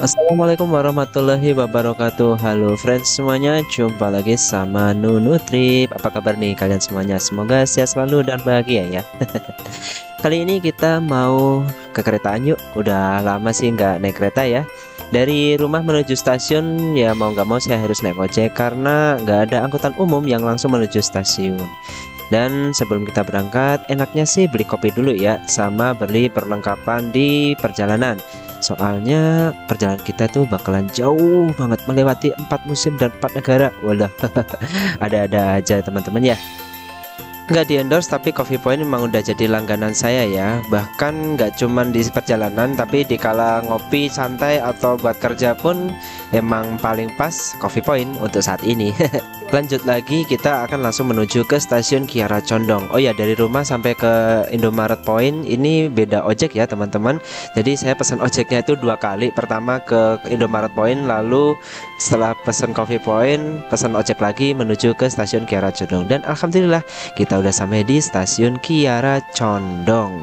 Assalamualaikum warahmatullahi wabarakatuh. Halo friends semuanya, jumpa lagi sama Nunu Trip. Apa kabar nih kalian semuanya? Semoga sehat selalu dan bahagia ya. Kali ini kita mau ke keretaan yuk. Udah lama sih nggak naik kereta ya. Dari rumah menuju stasiun ya mau nggak mau saya harus naik ojek karena nggak ada angkutan umum yang langsung menuju stasiun. Dan sebelum kita berangkat, enaknya sih beli kopi dulu ya, sama beli perlengkapan di perjalanan. Soalnya perjalanan kita tuh bakalan jauh banget melewati 4 musim dan 4 negara. Walah, ada-ada aja teman-teman ya. Nggak di endorse tapi Coffee Point memang udah jadi langganan saya ya. Bahkan nggak cuman di perjalanan tapi di kala ngopi santai atau buat kerja pun emang paling pas Coffee Point untuk saat ini. Lanjut lagi, kita akan langsung menuju ke stasiun Kiara Condong. Oh ya, dari rumah sampai ke Indomaret Point ini beda ojek ya teman-teman. Jadi saya pesan ojeknya itu 2 kali. Pertama ke Indomaret Point, lalu setelah pesan Coffee Point pesan ojek lagi menuju ke stasiun Kiara Condong. Dan alhamdulillah kita udah sampai di stasiun Kiara Condong.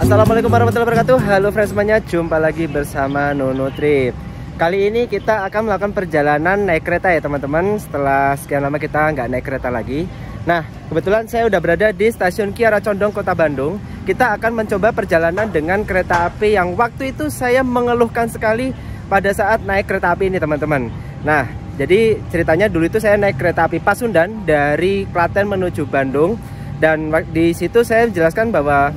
Assalamualaikum warahmatullahi wabarakatuh. Halo friends semuanya, jumpa lagi bersama Nunu Trip. Kali ini kita akan melakukan perjalanan naik kereta ya teman-teman. Setelah sekian lama kita nggak naik kereta lagi. Nah, kebetulan saya udah berada di stasiun Kiara Condong, Kota Bandung. Kita akan mencoba perjalanan dengan kereta api yang waktu itu saya mengeluhkan sekali pada saat naik kereta api ini teman-teman. Nah, jadi ceritanya dulu itu saya naik kereta api Pasundan dari Klaten menuju Bandung. Dan di situ saya menjelaskan bahwa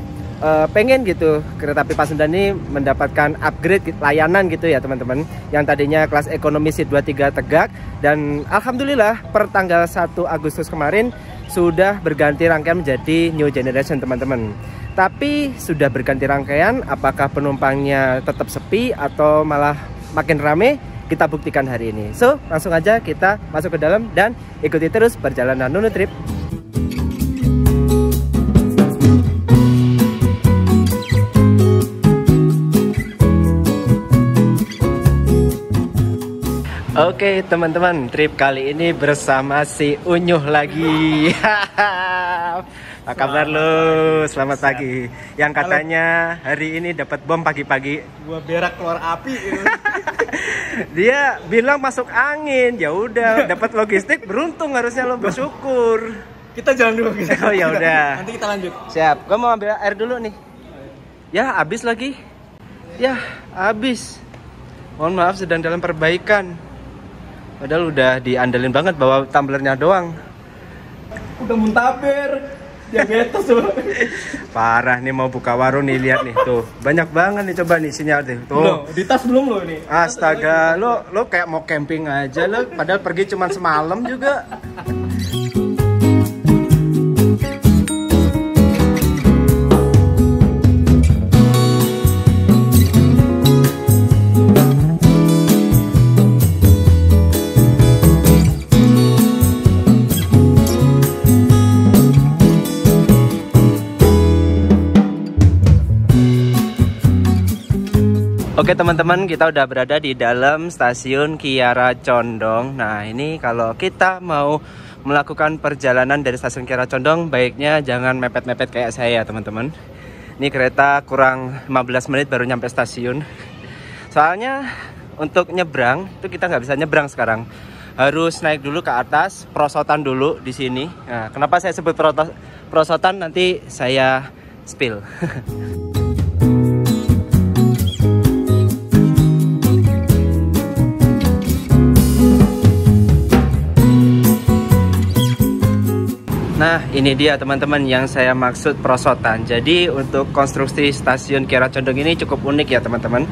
pengen gitu kereta api Pasundan ini mendapatkan upgrade layanan gitu ya teman-teman, yang tadinya kelas ekonomi seat 23 tegak, dan alhamdulillah per tanggal 1 Agustus kemarin sudah berganti rangkaian menjadi new generation teman-teman. Tapi sudah berganti rangkaian, apakah penumpangnya tetap sepi atau malah makin rame, kita buktikan hari ini. So langsung aja kita masuk ke dalam dan ikuti terus perjalanan Nunu Trip. Oke teman-teman, trip kali ini bersama si Unyuh lagi. Apa kabar lo? Selamat pagi. Yang katanya hari ini dapat bom pagi-pagi. Gua berak keluar api. Dia bilang masuk angin. Ya udah, dapat logistik, beruntung, harusnya lo bersyukur. Kita jalan dulu. Oh ya udah. Nanti kita lanjut. Siap. Gua mau ambil air dulu nih. Ya habis lagi. Ya habis. Mohon maaf, sedang dalam perbaikan. Padahal udah diandelin banget bawa tumblernya doang. Udah muntaber. Diabetes tuh. Parah nih, mau buka warung nih, lihat nih tuh. Banyak banget nih, coba nih sinyal tuh. Loh, di tas belum lo nih. Astaga, lo kayak mau camping aja lo, padahal pergi cuma semalam juga. Oke teman-teman, kita udah berada di dalam stasiun Kiara Condong. Nah ini kalau kita mau melakukan perjalanan dari stasiun Kiara Condong, baiknya jangan mepet-mepet kayak saya teman-teman. Ini kereta kurang 15 menit baru nyampe stasiun. Soalnya untuk nyebrang itu kita nggak bisa nyebrang sekarang. Harus naik dulu ke atas, perosotan dulu di sini. Nah, kenapa saya sebut perosotan, nanti saya spill. Nah ini dia teman-teman yang saya maksud perosotan. Jadi untuk konstruksi stasiun Kiara Condong ini cukup unik ya teman-teman.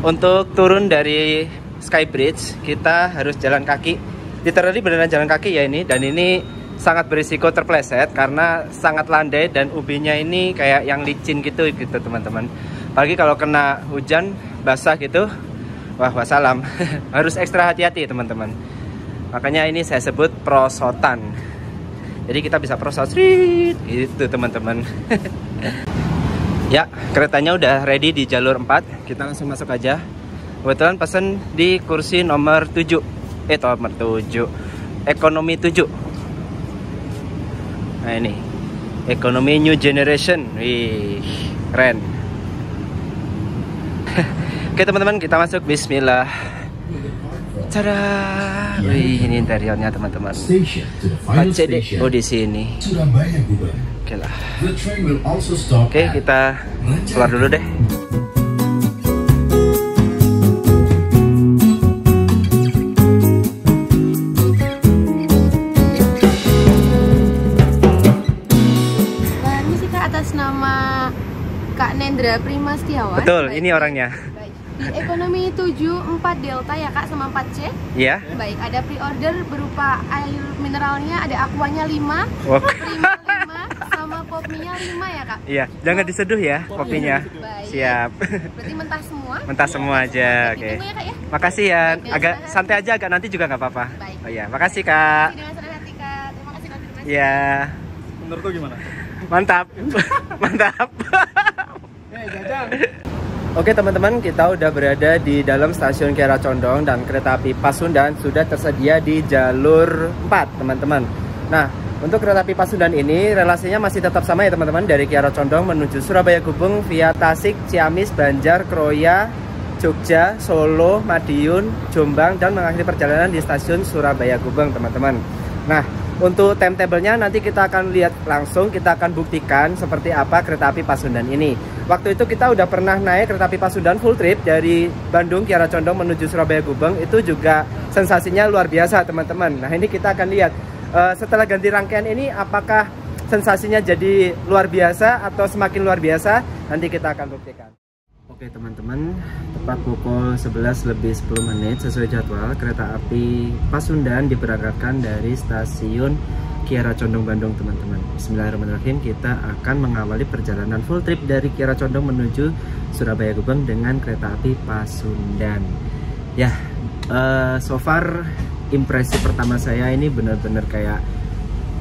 Untuk turun dari Skybridge kita harus jalan kaki. Literally beneran jalan kaki ya ini. Dan ini sangat berisiko terpleset karena sangat landai dan ubinya ini kayak yang licin gitu teman-teman. Apalagi kalau kena hujan basah gitu, wah wassalam. Harus ekstra hati-hati teman-teman. Makanya ini saya sebut perosotan. Jadi kita bisa proses gitu teman-teman. Ya, keretanya udah ready di jalur 4. Kita langsung masuk aja. Kebetulan pesen di kursi nomor 7. Nomor 7. Ekonomi 7. Nah ini. Ekonomi New Generation. Wih, keren. Oke teman-teman, kita masuk. Bismillah. Tada. Wih, ini interiornya teman-teman. HCDO di sini. Oke lah. Oke, kita keluar dulu deh. Permisi Kak, atas nama Kak Nendra Prima Setiawan. Betul, Baik. ini orangnya. Di ekonomi 74 Delta ya Kak, sama 4C. Iya. Baik, ada pre-order berupa air mineralnya, ada aquanya 5, Oke. prima 5, sama popminya 5 ya Kak. Iya, jangan diseduh ya kopinya. Baik. Siap. Berarti mentah semua. Mentah semua aja. Oke. Ditunggu ya Kak ya. Makasih ya. Baik, Agak silakan. santai aja, agak nanti juga nggak apa-apa. Baik. Oh iya, makasih Kak. Dengan senang hati Kak. Terima kasih konfirmasi. Iya. Menurut lu gimana? Mantap. Mantap. Jajang. Oke teman-teman, kita udah berada di dalam stasiun Kiara Condong dan kereta api Pasundan sudah tersedia di jalur 4 teman-teman. Nah, untuk kereta api Pasundan ini relasinya masih tetap sama ya teman-teman, dari Kiara Condong menuju Surabaya Gubeng via Tasik, Ciamis, Banjar, Kroya, Jogja, Solo, Madiun, Jombang, dan mengakhiri perjalanan di stasiun Surabaya Gubeng teman-teman. Nah, untuk timetable-nya nanti kita akan lihat langsung, kita akan buktikan seperti apa kereta api Pasundan ini. Waktu itu kita udah pernah naik kereta api Pasundan full trip dari Bandung Kiara Condong menuju Surabaya Gubeng, itu juga sensasinya luar biasa teman-teman. Nah ini kita akan lihat setelah ganti rangkaian ini apakah sensasinya jadi luar biasa atau semakin luar biasa, nanti kita akan buktikan. Oke teman-teman, tepat pukul 11:10 sesuai jadwal kereta api Pasundan diberangkatkan dari stasiun Kiara Condong Bandung teman-teman. Bismillahirrahmanirrahim, kita akan mengawali perjalanan full trip dari Kiara Condong menuju Surabaya Gubeng dengan kereta api Pasundan. Ya, so far impresi pertama saya ini benar-benar kayak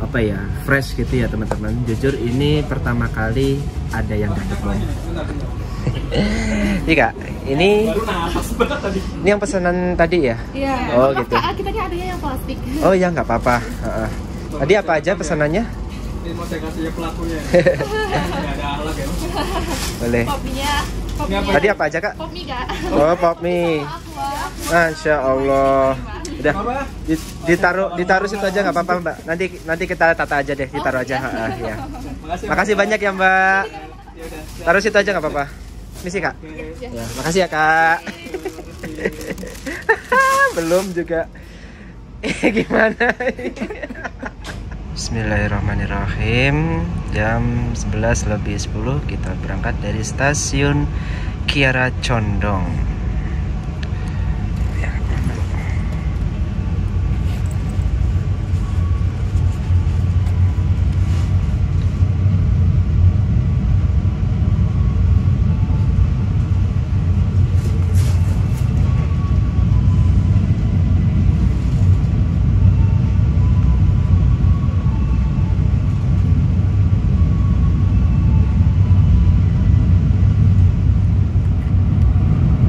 apa ya, fresh gitu ya teman-teman. Jujur ini pertama kali ada yang dapat bom. Iya Kak, ini yang pesanan tadi ya? Iya. Oh gitu. Kak, kita kan adanya yang plastik. Oh ya nggak apa-apa. Tadi apa aja pesanannya? Ini mau saya kasih pelakunya. Nggak ada alat ya. Boleh. Popminya. Tadi apa aja Kak? Popmi Kak. Oh pop mie. Masya Allah. Udah ditaruh situ aja nggak apa-apa Mbak. Nanti kita tata aja deh, ditaruh aja. Ya. Makasih banyak ya Mbak. Taruh situ aja nggak apa-apa. Misi Kak. Ya, makasih ya Kak. Belum juga. Gimana? Bismillahirrahmanirrahim. Jam 11:10 kita berangkat dari stasiun Kiara Condong.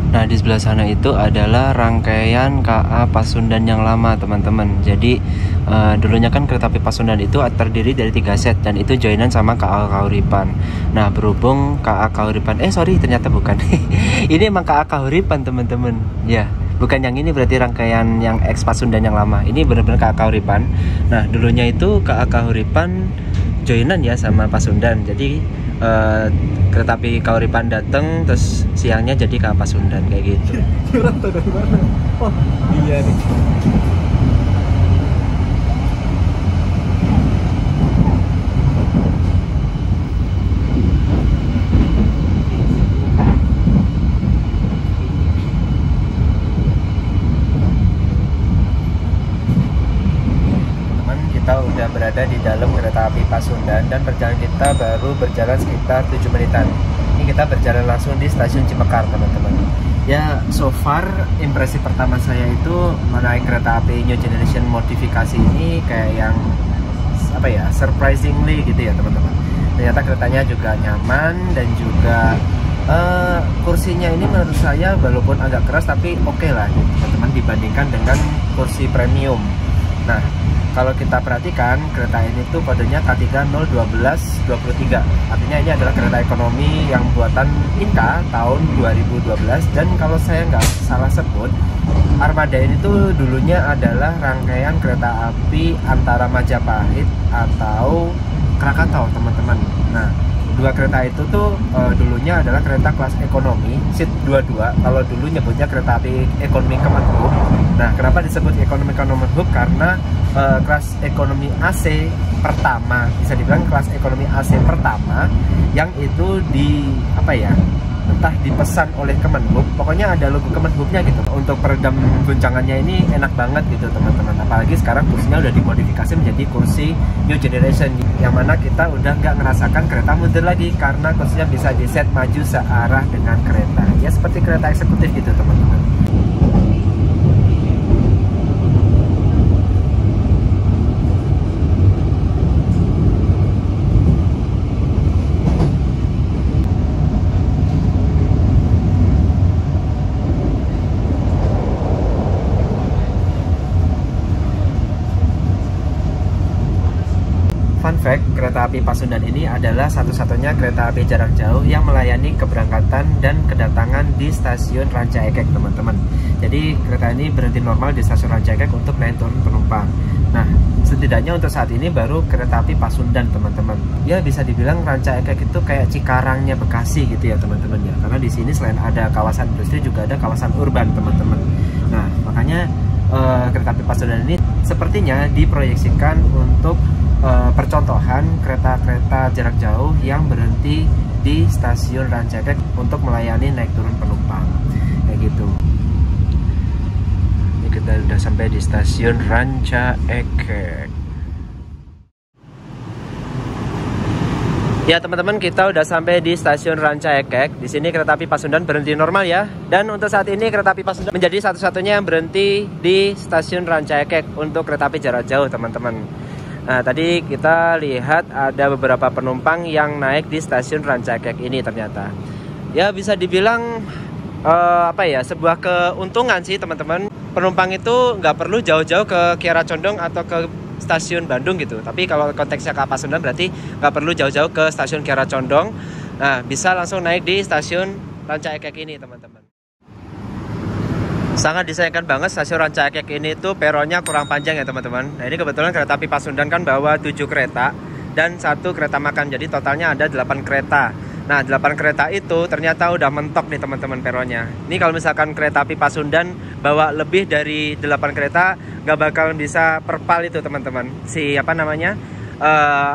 Nah di sebelah sana itu adalah rangkaian KA Pasundan yang lama teman-teman. Jadi dulunya kan kereta api Pasundan itu terdiri dari 3 set dan itu joinan sama KA Kahuripan. Nah berhubung KA Kahuripan, ternyata bukan. Ini emang KA Kahuripan teman-teman. Ya, bukan yang ini, berarti rangkaian yang ex Pasundan yang lama. Ini benar-benar KA Kahuripan. Nah dulunya itu KA Kahuripan joinan ya sama Pasundan. Jadi kereta api Kahuripan dateng, terus siangnya jadi KA Pasundan kayak gitu. Curang tuh dari mana? Oh iya nih. Kita udah berada di dalam kereta api Pasundan dan perjalanan kita baru berjalan sekitar 7 menitan. Ini kita berjalan langsung di stasiun Cimekar teman-teman. Ya, so far impresi pertama saya itu menaik kereta api New Generation modifikasi ini kayak yang apa ya, surprisingly gitu ya teman-teman. Ternyata keretanya juga nyaman dan juga kursinya ini menurut saya walaupun agak keras tapi oke lah gitu teman-teman, dibandingkan dengan kursi premium. Nah, kalau kita perhatikan kereta ini tuh kodenya K301223, artinya ini adalah kereta ekonomi yang buatan Inka tahun 2012. Dan kalau saya nggak salah sebut, armada ini tuh dulunya adalah rangkaian kereta api antara Majapahit atau Krakatau teman-teman. Nah, dua kereta itu tuh dulunya adalah kereta kelas ekonomi seat 22, kalau dulu nyebutnya kereta api ekonomi Kemenhub. Nah, kenapa disebut ekonomi Kemenhub? Karena kelas ekonomi AC pertama, bisa dibilang kelas ekonomi AC pertama yang itu entah dipesan oleh Kemenhub, pokoknya ada logo Kemenhubnya gitu. Untuk peredam guncangannya ini enak banget gitu teman-teman. Apalagi sekarang kursinya udah dimodifikasi menjadi kursi new generation, yang mana kita udah nggak ngerasakan kereta mundur lagi karena kursinya bisa diset maju searah dengan kereta, ya seperti kereta eksekutif gitu teman-teman. Fun fact, kereta api Pasundan ini adalah satu-satunya kereta api jarak jauh yang melayani keberangkatan dan kedatangan di stasiun Rancaekek teman-teman. Jadi kereta ini berhenti normal di stasiun Rancaekek untuk naik turun penumpang. Nah, setidaknya untuk saat ini baru kereta api Pasundan teman-teman. Ya bisa dibilang Rancaekek itu kayak Cikarangnya Bekasi gitu ya teman-teman ya. Karena di sini selain ada kawasan industri juga ada kawasan urban teman-teman. Nah, makanya kereta api Pasundan ini sepertinya diproyeksikan untuk percontohan kereta-kereta jarak jauh yang berhenti di stasiun Rancaekek untuk melayani naik turun penumpang kayak gitu. Ini kita udah sampai di stasiun Rancaekek. Ya teman-teman, kita udah sampai di stasiun Rancaekek. Di sini kereta api Pasundan berhenti normal ya. Dan untuk saat ini kereta api Pasundan menjadi satu-satunya yang berhenti di stasiun Rancaekek untuk kereta api jarak jauh teman-teman. Nah, tadi kita lihat ada beberapa penumpang yang naik di stasiun Rancaekek ini ternyata. Ya bisa dibilang sebuah keuntungan sih teman-teman. Penumpang itu nggak perlu jauh-jauh ke Kiara Condong atau ke stasiun Bandung gitu. Tapi kalau konteksnya ke Pasundan berarti nggak perlu jauh-jauh ke stasiun Kiara Condong. Nah, bisa langsung naik di stasiun Rancaekek ini teman-teman. Sangat disayangkan banget stasiun Rancaekek ini tuh peronnya kurang panjang ya teman-teman. Nah, ini kebetulan kereta api Pasundan kan bawa 7 kereta dan 1 kereta makan, jadi totalnya ada 8 kereta. Nah, 8 kereta itu ternyata udah mentok nih teman-teman peronnya. Ini kalau misalkan kereta api Pasundan bawa lebih dari 8 kereta, nggak bakal bisa perpal itu teman-teman.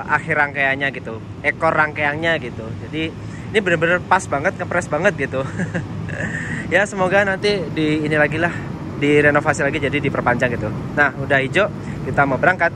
Akhir rangkaiannya gitu, ekor rangkaiannya gitu. Jadi ini bener-bener pas banget, ngepres banget gitu. Ya semoga nanti direnovasi lagi jadi diperpanjang gitu. Nah, udah hijau, kita mau berangkat.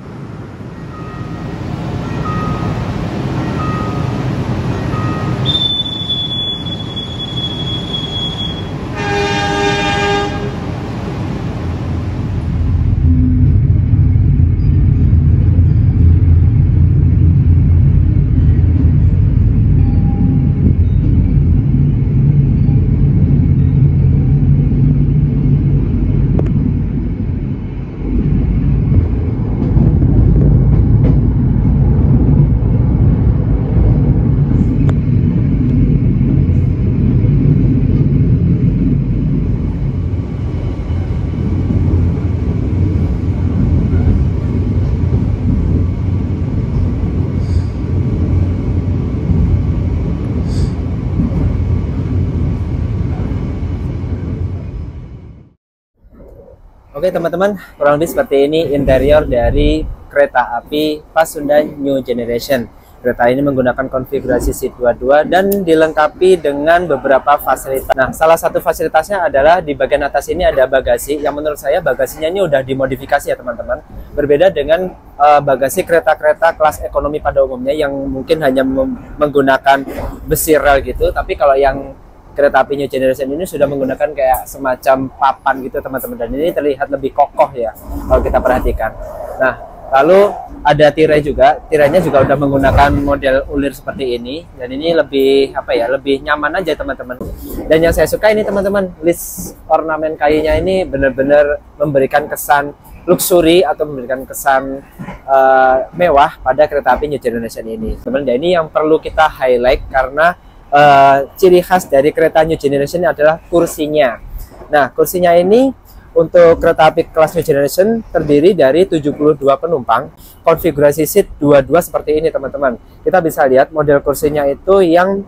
Oke teman-teman, kurang lebih seperti ini interior dari kereta api Pasundan New Generation. Kereta ini menggunakan konfigurasi seat 22 dan dilengkapi dengan beberapa fasilitas. Nah, salah satu fasilitasnya adalah di bagian atas ini ada bagasi, yang menurut saya bagasinya ini udah dimodifikasi ya teman-teman. Berbeda dengan bagasi kereta-kereta kelas ekonomi pada umumnya yang mungkin hanya menggunakan besi rel gitu, tapi kalau yang kereta api New Generation ini sudah menggunakan kayak semacam papan gitu teman-teman, dan ini terlihat lebih kokoh ya kalau kita perhatikan. Nah, Lalu ada tirai juga, tirainya juga udah menggunakan model ulir seperti ini, dan ini lebih apa ya, lebih nyaman aja teman-teman. Dan yang saya suka ini teman-teman, list ornamen kayunya ini benar-benar memberikan kesan luxury atau memberikan kesan mewah pada kereta api New Generation ini. Sebenarnya ini yang perlu kita highlight karena ciri khas dari kereta New Generation adalah kursinya. Nah, kursinya ini untuk kereta api kelas New Generation terdiri dari 72 penumpang, konfigurasi seat 22 seperti ini teman-teman. Kita bisa lihat model kursinya itu yang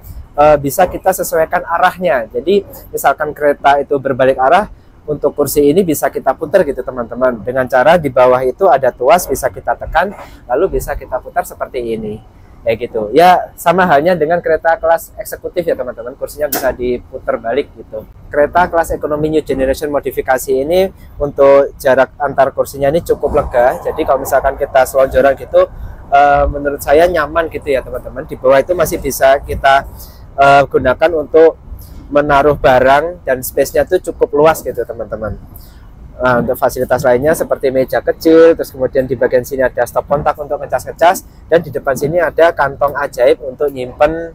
bisa kita sesuaikan arahnya. Jadi misalkan kereta itu berbalik arah, untuk kursi ini bisa kita putar gitu teman-teman. Dengan cara di bawah itu ada tuas, bisa kita tekan, lalu bisa kita putar seperti ini. Kayak gitu. Ya sama halnya dengan kereta kelas eksekutif ya teman-teman, kursinya bisa diputar balik gitu. Kereta kelas ekonomi New Generation modifikasi ini untuk jarak antar kursinya ini cukup lega. Jadi kalau misalkan kita selonjoran gitu, menurut saya nyaman gitu ya teman-teman. Di bawah itu masih bisa kita gunakan untuk menaruh barang dan space-nya tuh cukup luas gitu teman-teman. Nah, untuk fasilitas lainnya seperti meja kecil, terus kemudian di bagian sini ada stop kontak untuk ngecas-ngecas, dan di depan sini ada kantong ajaib untuk nyimpen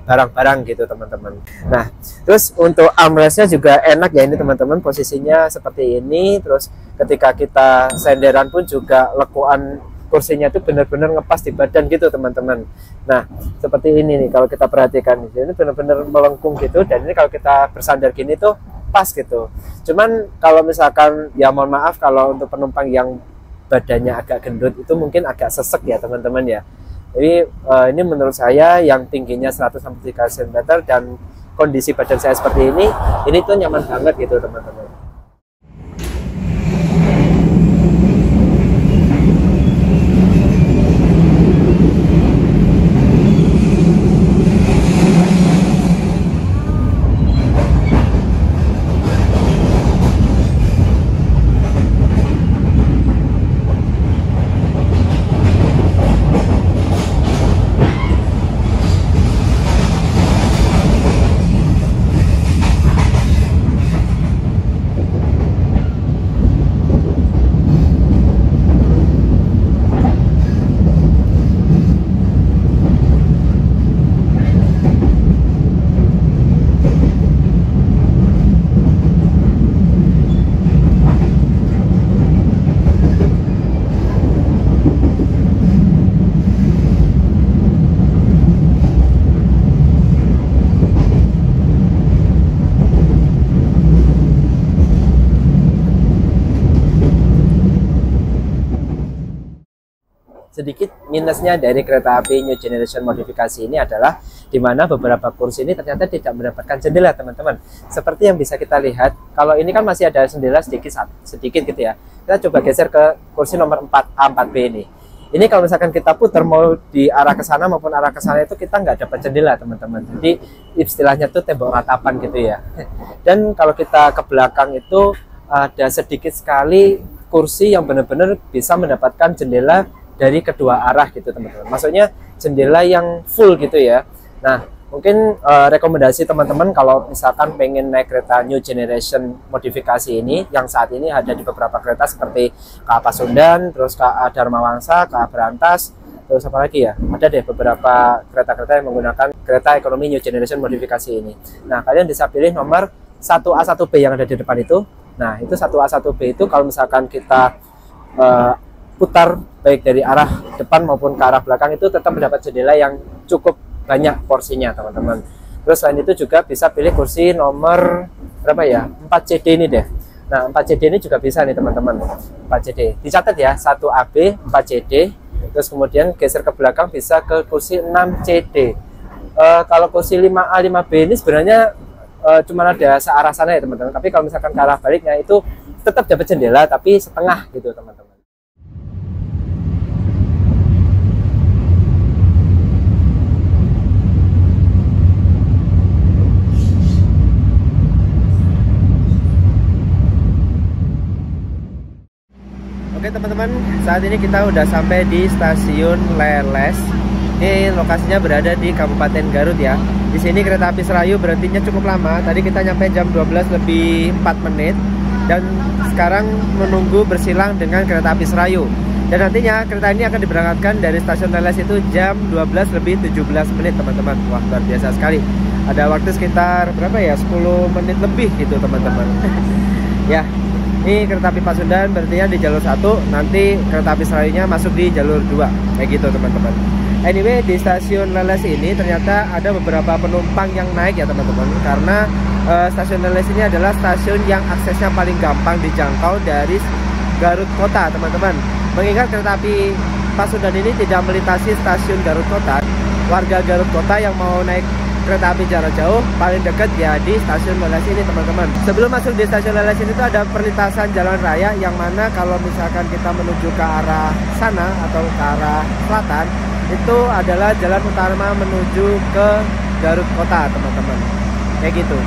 barang-barang gitu teman-teman. Nah, terus untuk armrestnya juga enak ya ini teman-teman, posisinya seperti ini. Terus ketika kita senderan pun juga lekuan kursinya itu benar-benar ngepas di badan gitu teman-teman. Nah, seperti ini nih kalau kita perhatikan, ini benar-benar melengkung gitu, dan ini kalau kita bersandar gini tuh pas gitu. Cuman kalau misalkan ya mohon maaf kalau untuk penumpang yang badannya agak gendut itu mungkin agak sesek ya teman-teman ya. Jadi ini menurut saya yang tingginya 163 cm dan kondisi badan saya seperti ini tuh nyaman banget gitu teman-teman. Sedikit minusnya dari kereta api New Generation modifikasi ini adalah di mana beberapa kursi ini ternyata tidak mendapatkan jendela teman-teman. Seperti yang bisa kita lihat, kalau ini kan masih ada jendela sedikit gitu ya. Kita coba geser ke kursi nomor 4A4B ini. Ini kalau misalkan kita putar mau di arah ke sana maupun arah ke sana itu kita nggak dapat jendela teman-teman. Jadi istilahnya tuh tembok ratapan gitu ya. Dan kalau kita ke belakang itu ada sedikit sekali kursi yang benar-benar bisa mendapatkan jendela dari kedua arah gitu teman-teman. Maksudnya jendela yang full gitu ya. Nah, mungkin rekomendasi teman-teman kalau misalkan pengen naik kereta New Generation modifikasi ini yang saat ini ada di beberapa kereta seperti KA Pasundan, terus KA Dharma Wangsa, KA Berantas, terus apa lagi ya? Ada deh beberapa kereta-kereta yang menggunakan kereta ekonomi New Generation modifikasi ini. Nah, kalian bisa pilih nomor 1A1B yang ada di depan itu. Nah, itu 1A1B itu kalau misalkan kita putar baik dari arah depan maupun ke arah belakang itu tetap mendapat jendela yang cukup banyak porsinya teman-teman. Terus selain itu juga bisa pilih kursi nomor berapa ya, 4CD ini deh. Nah 4CD ini juga bisa nih teman-teman, 4CD dicatat ya, 1AB 4CD. Terus kemudian geser ke belakang bisa ke kursi 6CD. Kalau kursi 5A 5B ini sebenarnya cuma ada searah sana ya teman-teman, tapi kalau misalkan ke arah baliknya itu tetap dapat jendela tapi setengah gitu teman-teman. Oke teman-teman, saat ini kita udah sampai di stasiun Leles. Ini lokasinya berada di Kabupaten Garut ya. Di sini kereta api Serayu berhentinya cukup lama. Tadi kita nyampe jam 12 lebih 4 menit. Dan sekarang menunggu bersilang dengan kereta api Serayu. Dan nantinya kereta ini akan diberangkatkan dari stasiun Teles itu jam 12:17 teman-teman. Wah, luar biasa sekali. Ada waktu sekitar berapa ya, 10 menit lebih gitu teman-teman. Ya, ini kereta api Pasundan berarti di jalur 1, nanti kereta api Serayunya masuk di jalur 2, kayak gitu teman-teman. Anyway, di stasiun Leles ini ternyata ada beberapa penumpang yang naik ya teman-teman, karena stasiun Leles ini adalah stasiun yang aksesnya paling gampang dijangkau dari Garut Kota teman-teman. Mengingat kereta api Pasundan ini tidak melintasi stasiun Garut Kota, warga Garut Kota yang mau naik kereta api jarak jauh paling dekat ya di stasiun Leles ini teman-teman. Sebelum masuk di stasiun Leles ini tuh ada perlintasan jalan raya, yang mana kalau misalkan kita menuju ke arah sana atau ke arah selatan, itu adalah jalan utama menuju ke Garut Kota teman-teman, kayak gitu.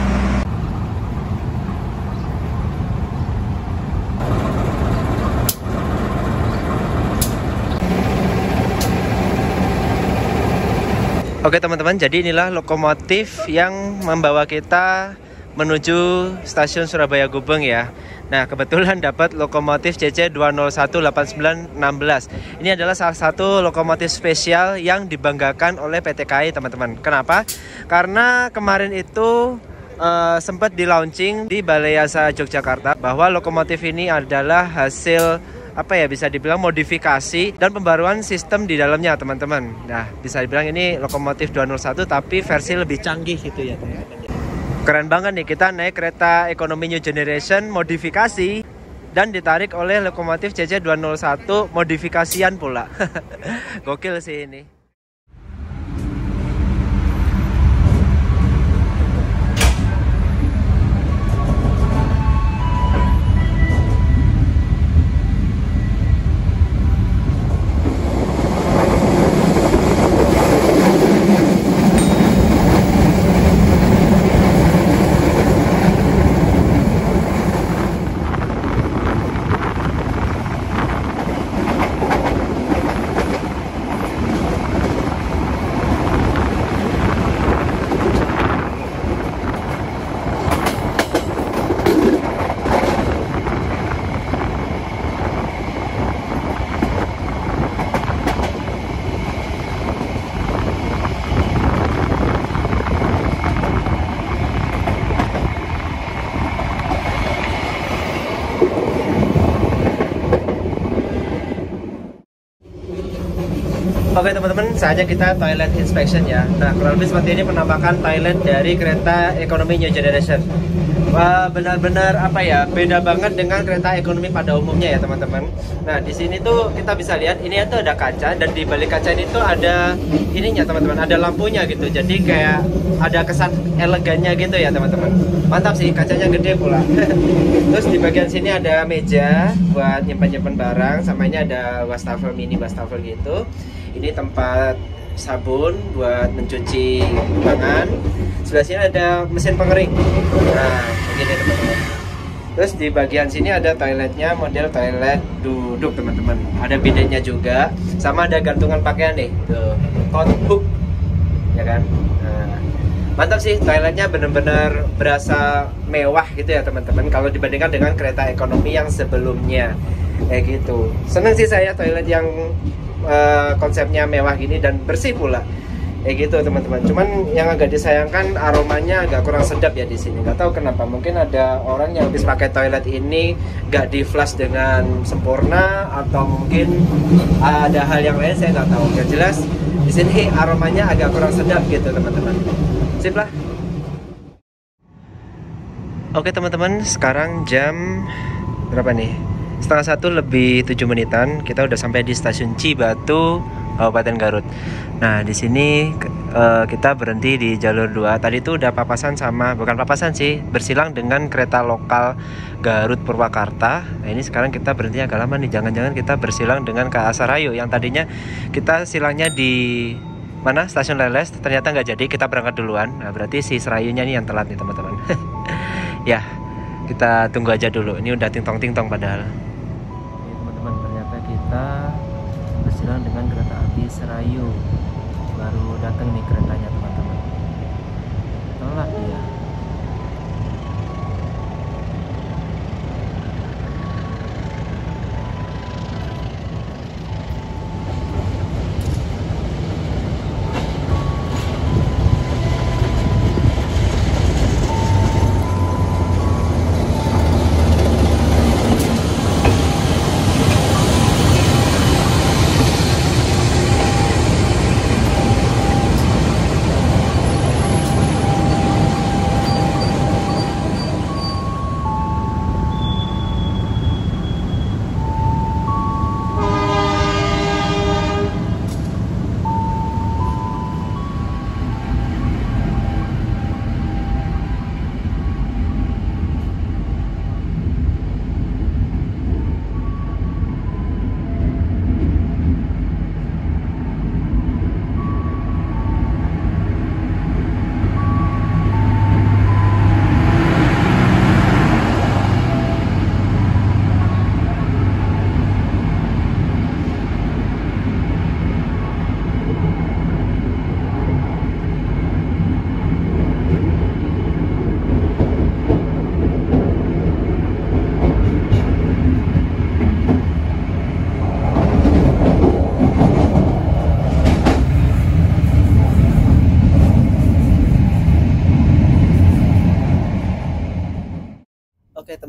Oke teman-teman, jadi inilah lokomotif yang membawa kita menuju stasiun Surabaya Gubeng ya. Nah, kebetulan dapat lokomotif CC 2018916. Ini adalah salah satu lokomotif spesial yang dibanggakan oleh PT KAI teman-teman. Kenapa? Karena kemarin itu sempat di launching di Balai Yasa Yogyakarta bahwa lokomotif ini adalah hasil bisa dibilang modifikasi dan pembaruan sistem di dalamnya teman-teman. Nah, bisa dibilang ini lokomotif 201 tapi versi lebih canggih gitu ya teman-teman. Keren banget nih, kita naik kereta ekonomi New Generation modifikasi dan ditarik oleh lokomotif CC 201 modifikasian pula. Gokil sih ini. Oke teman-teman, saatnya kita toilet inspection ya. Nah, kurang lebih seperti ini penampakan toilet dari kereta ekonomi New Generation. Wah, benar-benar beda banget dengan kereta ekonomi pada umumnya ya teman-teman. Nah, di sini tuh kita bisa lihat ini tuh ada kaca, dan di balik kaca ini tuh ada ininya teman-teman, ada lampunya gitu. Jadi kayak ada kesan elegannya gitu ya teman-teman. Mantap sih, kacanya gede pula. Terus di bagian sini ada meja buat nyimpan-nyimpan barang, sama ini ada wastafel, mini wastafel gitu. Ini tempat sabun buat mencuci tangan. Sebelah sini ada mesin pengering. Nah, begini teman-teman. Terus di bagian sini ada toiletnya, model toilet duduk teman-teman. Ada bidetnya juga, sama ada gantungan pakaian nih, tuh, coat hook, ya kan. Nah, mantap sih, toiletnya bener-bener berasa mewah gitu ya teman-teman. Kalau dibandingkan dengan kereta ekonomi yang sebelumnya, kayak gitu. Seneng sih saya toilet yang konsepnya mewah gini dan bersih pula, kayak gitu teman-teman. Cuman yang agak disayangkan aromanya agak kurang sedap ya di sini. Nggak tahu kenapa. Mungkin ada orang yang habis pakai toilet ini nggak di flush dengan sempurna, atau mungkin ada hal yang lain, saya nggak tahu. Yang jelas di sini aromanya agak kurang sedap gitu teman-teman. Sip lah. Oke teman-teman, sekarang jam berapa nih? 1:30 kita udah sampai di stasiun Cibatu, Kabupaten Garut. Nah, di sini kita berhenti di jalur 2. Tadi itu udah papasan sama, bukan papasan sih, bersilang dengan kereta lokal Garut Purwakarta. Nah, ini sekarang kita berhenti agak lama nih. Jangan-jangan kita bersilang dengan KA Sarayu yang tadinya kita silangnya di mana? Stasiun Leles. Ternyata nggak jadi, kita berangkat duluan. Nah, berarti si Serayunya nih yang telat nih teman-teman. Ya, kita tunggu aja dulu. Ini udah ting-tong padahal. Teman-teman, ternyata kita bersilang dengan kereta api Serayu. Baru datang nih keretanya teman-teman. Telat dia.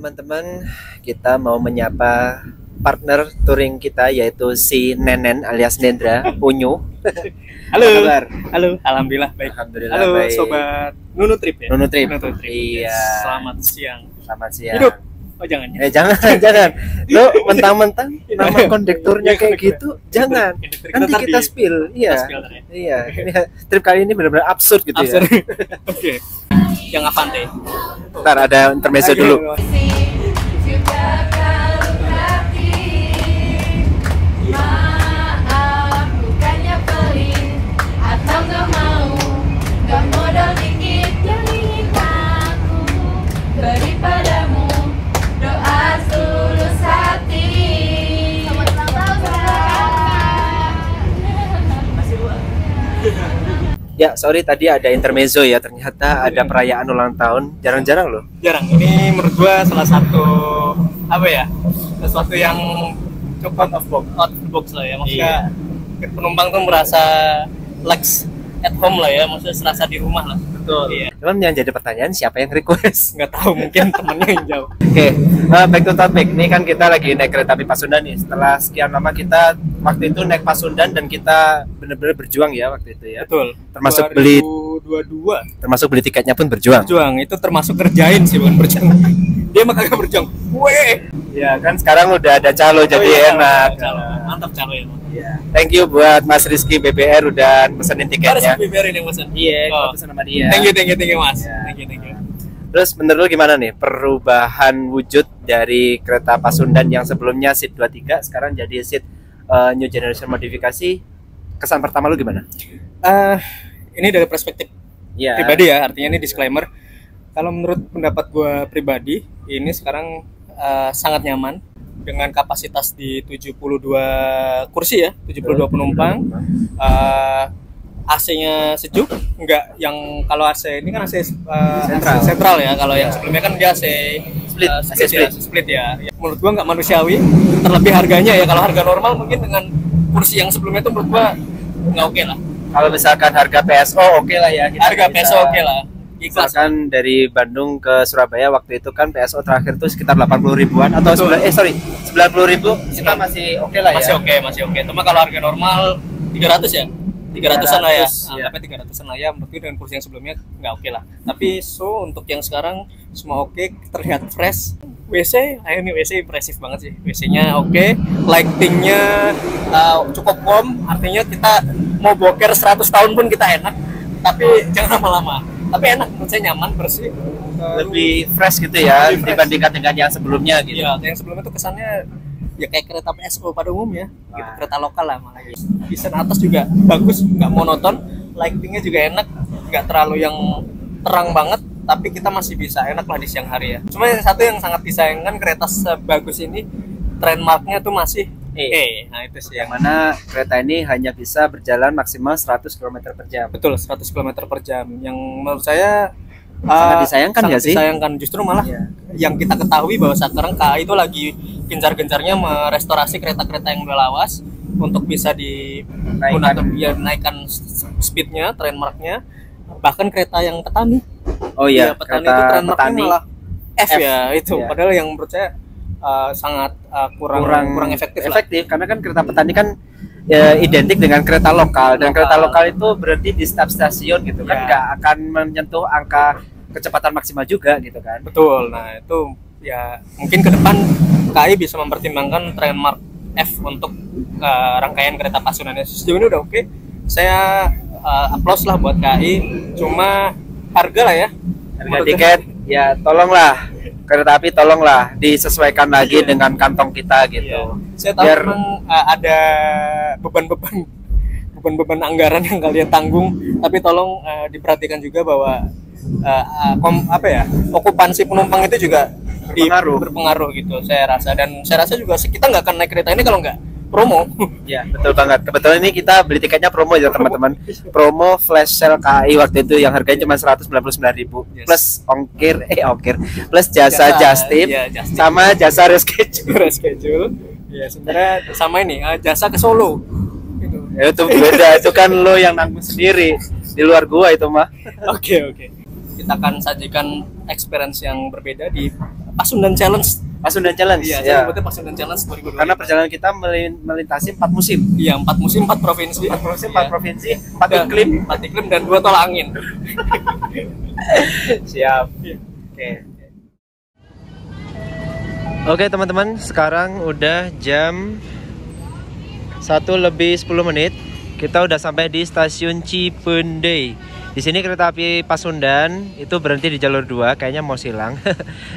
teman-teman, kita mau menyapa partner touring kita yaitu si Nenen alias Nendra Unyu. Halo. Apa kabar? Halo, alhamdulillah baik. Alhamdulillah Halo baik. sobat Nunu Trip ya. Nunu Trip. Iya. Iya. Selamat siang. Selamat siang. Hidup. Oh jangan ya. Jangan, jangan. Lo mentang-mentang nama kondekturnya kayak gitu, jangan. Nanti kita spill. Iya. Iya. Ini trip kali ini benar-benar absurd gitu ya. Oke. Yang Avante. Ntar ada intermezzo dulu. Juga kalau praktis, maaf bukannya pelit atau gak mau, gak modal dikit yang ingin aku beri padamu doa tulus hati. Selamat ulang tahun. Ya, sorry tadi ada intermezzo ya. Ternyata ada perayaan ulang tahun. Jarang-jarang loh. Jarang. Ini menurut gua salah satu apa ya? Sesuatu yang cukup out of the box lah ya. Maksudnya penumpang tuh merasa relax at home lah ya. Maksudnya serasa di rumah lah. Betul. Iya. Cuman yang jadi pertanyaan siapa yang request? Nggak tahu, mungkin temennya yang jauh. Oke, back to topic. Ini kan kita lagi naik kereta api Pasundan nih. Setelah sekian lama kita waktu itu naik Pasundan dan kita benar-benar berjuang ya waktu itu ya. Betul. Termasuk 2022. termasuk beli tiketnya pun berjuang. Berjuang itu termasuk kerjain sih, bukan berjuang. Dia mah kagak berjuang. Weh. Ya kan sekarang udah ada calo jadi iya, enak. Calo. Mantap calo ya. Iya. Thank you buat Mas Rizky BBR udah pesenin Harus tiketnya. BBR ini pesan. Iya, Oh. gua pesen sama dia. Thank you Mas. Iya. Thank you. Terus menurut lu gimana nih perubahan wujud dari kereta Pasundan yang sebelumnya seat 23 sekarang jadi seat New Generation modifikasi? Kesan pertama lu gimana? Ini dari perspektif Iya. pribadi ya, artinya ini disclaimer. Kalau menurut pendapat gue pribadi, ini sekarang sangat nyaman dengan kapasitas di 72 kursi ya, 72 penumpang. AC-nya sejuk, enggak yang kalau AC ini kan AC sentral ya. Kalau yang sebelumnya kan dia AC Split, split ya. Menurut gua nggak manusiawi, terlebih harganya ya. Kalau harga normal mungkin dengan kursi yang sebelumnya itu menurut gua nggak oke lah. Kalau misalkan harga PSO oke lah ya. Harga PSO oke lah. Ikhlas. Misalkan dari Bandung ke Surabaya waktu itu kan PSO terakhir tuh sekitar 80 ribuan atau 90 ribu kita masih oke lah ya. Masih oke. Cuma kalau harga normal 300 ya. 300-an lah ya. 300, ya. Anggapnya 300-an lah ya. Menurut gue dengan kursi yang sebelumnya nggak oke lah. Tapi untuk yang sekarang semua oke, terlihat fresh. Ini WC impresif banget sih. WC-nya oke, lighting-nya cukup warm, artinya kita mau boker 100 tahun pun kita enak. Tapi jangan lama-lama. Tapi enak, menurut saya nyaman, bersih. Lebih fresh gitu ya Lebih fresh. dibandingkan dengan yang sebelumnya gitu. Iya, yang sebelumnya tuh kesannya ya kayak kereta PSO pada umumnya, gitu, kereta lokal lah malah. Desain atas juga bagus, nggak monoton, lightingnya juga enak, nggak terlalu yang terang banget, tapi kita masih bisa enak lah di siang hari ya. Cuma yang satu yang sangat disayangkan kereta sebagus ini, landmarknya tuh masih nah itu sih Yang mana kereta ini hanya bisa berjalan maksimal 100 km per jam. betul 100 km per jam, yang menurut saya Sangat disayangkan sangat nggak sih? disayangkan, justru malah Iya. yang kita ketahui bahwa sekarang KAI itu lagi gencar-gencarnya merestorasi kereta-kereta yang udah lawas untuk bisa dinaikkan speednya, trainmarknya, bahkan kereta yang petani. Oh iya, Petani kereta itu trainmarknya petani malah F ya itu, Iya. padahal yang menurut saya sangat kurang efektif lah. karena kan kereta petani kan ya, identik dengan kereta lokal dan kereta lokal itu berhenti di stasiun gitu kan, Ya. nggak akan menyentuh angka kecepatan maksimal juga gitu kan. Betul. Nah, itu ya mungkin ke depan KAI bisa mempertimbangkan trademark F untuk rangkaian kereta Pasundan. Sejauh ini udah oke. Saya applause lah buat KAI. Cuma harga lah ya. Harga tiket ya tolonglah kereta api tolonglah disesuaikan lagi dengan kantong kita gitu. Iya. Saya tahu memang ada beban-beban anggaran yang kalian tanggung, tapi tolong diperhatikan juga bahwa okupansi penumpang itu juga berpengaruh gitu, saya rasa. Dan saya rasa juga kita nggak akan naik kereta ini kalau nggak promo. Ya betul banget. Kebetulan ini kita beli tiketnya promo ya teman-teman. Promo flash sale KAI waktu itu yang harganya cuma 199.000 Yes. plus ongkir plus jasa just tip ya, just tip. sama jasa reschedule. Reschedule. Ya sebenarnya sama ini jasa ke Solo. Gitu. Ya, itu beda, itu kan lo yang nanggung sendiri di luar gua itu mah. Oke. Kita akan sajikan experience yang berbeda di Pasundan Challenge. Pasundan Challenge. Iya, Ya. sebutnya Pasundan Challenge 2020. Karena perjalanan kita melintasi 4 musim. Iya, 4 musim, 4 provinsi. 4 musim, 4 Iya. provinsi, 4 Dan- iklim. 4 iklim dan 2 tol angin. Siap. Oke teman-teman, sekarang udah jam 1:10. Kita udah sampai di stasiun Cipendei. Di sini kereta api Pasundan itu berhenti di jalur 2, kayaknya mau silang.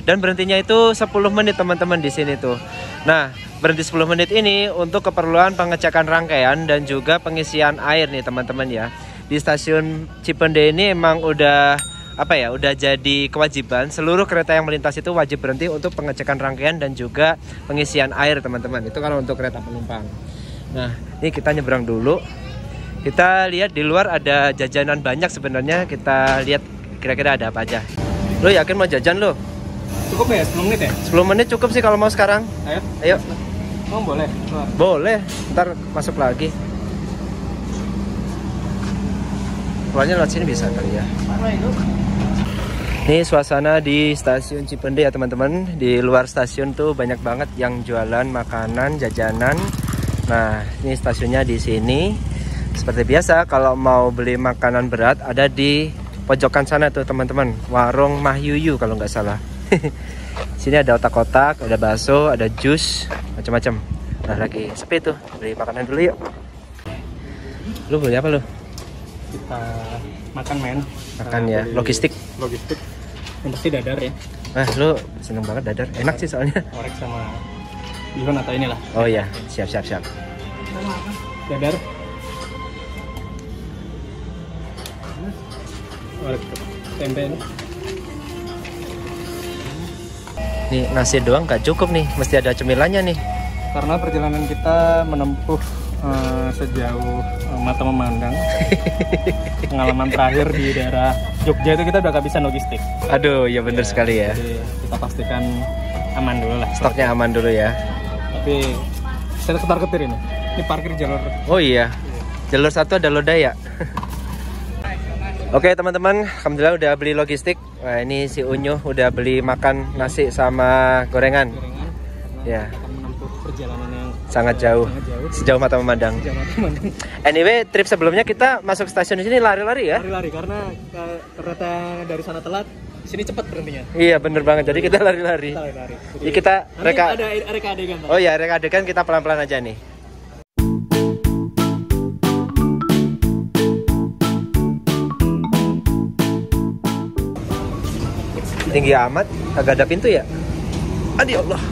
Dan berhentinya itu 10 menit teman-teman di sini tuh. Nah, berhenti 10 menit ini untuk keperluan pengecekan rangkaian dan juga pengisian air nih teman-teman ya. Di stasiun Cipendei ini emang udah udah jadi kewajiban seluruh kereta yang melintas itu wajib berhenti untuk pengecekan rangkaian dan juga pengisian air teman-teman. Itu kalau untuk kereta penumpang. Nah, ini kita nyebrang dulu. Kita lihat di luar ada jajanan banyak sebenarnya. Kita lihat kira-kira ada apa aja. Lo yakin mau jajan lo? Cukup ya 10 menit ya? 10 menit cukup sih kalau mau sekarang. Ayo. Oh, boleh. Boleh, ntar masuk lagi. Keluarnya lewat sini bisa kali ya. Mana itu? Ini suasana di stasiun Cipendei ya teman-teman. Di luar stasiun tuh banyak banget yang jualan makanan, jajanan. Nah, ini stasiunnya di sini. Seperti biasa kalau mau beli makanan berat ada di pojokan sana tuh teman-teman. Warung Mahyuyu kalau nggak salah. Sini ada otak-otak, ada bakso, ada jus, macam-macam. Nah, lagi sepi tuh. Beli makanan dulu yuk. Lu beli apa lu? Kita makan men. Makan ya, logistik. Logistik. Yang pasti dadar ya. Lu seneng banget dadar. Enak sih soalnya. Orek sama bihun atau inilah. Oh iya, siap. Dadar. Orek tempe ini. Nih nasi doang gak cukup nih, mesti ada cemilannya nih. Karena perjalanan kita menempuh sejauh mata memandang. Pengalaman terakhir di daerah Jogja itu kita udah kehabisan logistik. Aduh, ya bener sekali ya. Jadi kita pastikan aman dulu lah. Stoknya aman dulu ya. Tapi saya ketar ketir ini. Ini parkir jalur. Oh iya, jalur 1 ada Lodaya. Oke teman-teman, alhamdulillah udah beli logistik. Wah, ini si Unyu udah beli makan nasi sama gorengan. Ya, Akan menempuh perjalanan yang sangat jauh. Sejauh mata memandang. Anyway, trip sebelumnya kita masuk stasiun di sini lari-lari ya. Lari-lari karena kereta dari sana telat, sini cepat berhentinya. Iya bener banget, jadi kita lari-lari. Kita lari-lari. Jadi kita Nanti ada reka adegan. Oh ya, reka adegan kita pelan-pelan aja nih. Tinggi amat, agak ada pintu ya? Aduh Allah.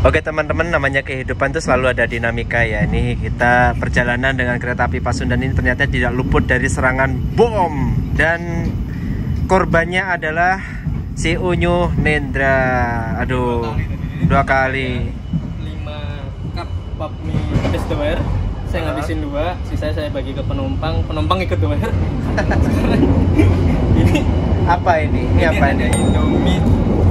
Oke teman-teman, namanya kehidupan itu selalu ada dinamika ya. Ini kita perjalanan dengan kereta api Pasundan ini ternyata tidak luput dari serangan bom. Dan korbannya adalah si Unyu Nendra. Aduh, 2 kali. 5 cup pop mie pedes doer, saya ngabisin 2, sisanya saya bagi ke penumpang ikut bayar. Ini Apa ini? Ini apa ada ini? Indomie.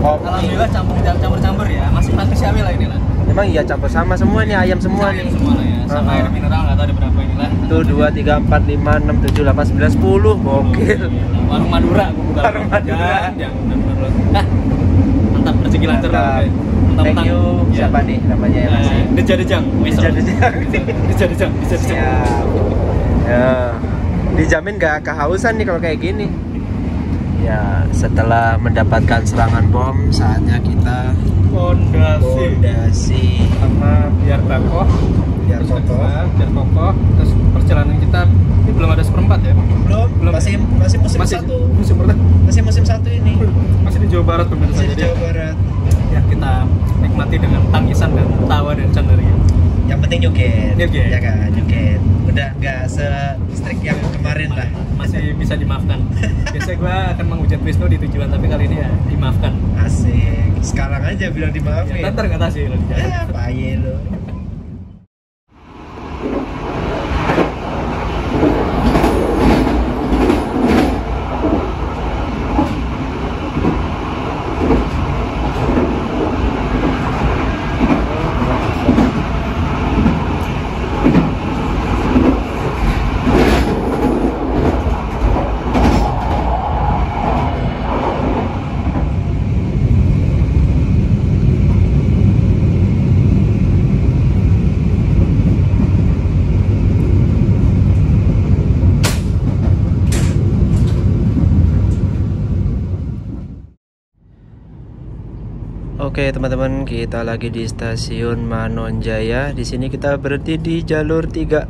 Oh, Alhamdulillah campur-campur ya, masih manusiawi lah inilah. emang iya campur sama semua nih, ayam semua nih. Semua lah ya, sama air mineral nggak tahu ada berapa inilah. Tuh 2, 3, 4, 5, 6, 7, 8, 9, 10. Gokil. Warung Madura aku buka. Warung Madura. Jangan bener. Nah, mantap rezeki lancar lah. Mantap. Mentang-mentang. Thank you. Ya. Siapa nih namanya ya Mas? Dejang. Dejang. Dejang. Siap. Ya. Dijamin gak kehausan nih kalau kayak gini. Ya, setelah mendapatkan serangan bom, saatnya kita fondasi sama biar kokoh, biar kokoh. terus perjalanan kita ini belum ada 1/4 ya. Belum. Masih musim satu. Musim berapa? Masih musim satu ini. Masih di Jawa Barat pemirsa. Masih di Jadi, Jawa Barat. ya kita nikmati dengan tangisan dan tawa dan cenderia. Yang penting nyuket. Nyuket. Ya kan, nyuket. Udah nggak se-strict yang kemarin lah. Masih bisa dimaafkan. Biasanya gue akan menghujat Wisnu di tujuan, tapi kali ini ya dimaafkan. Asik. Sekarang aja bilang dimaafin. Ya, ntar nggak tahu sih lo di jalan. Paye lo. Oke teman-teman, kita lagi di stasiun Manonjaya. Di sini kita berhenti di jalur 3.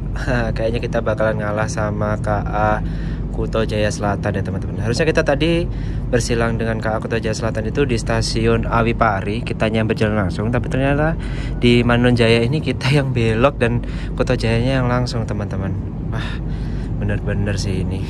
Kayaknya kita bakalan ngalah sama KA Kuto Jaya Selatan ya teman-teman. Harusnya kita tadi bersilang dengan KA Kuto Jaya Selatan itu di stasiun Awipari, kita nyampe jalan langsung. Tapi ternyata di Manonjaya ini kita yang belok dan Kuto Jayanya yang langsung teman-teman. Wah, bener-bener sih ini.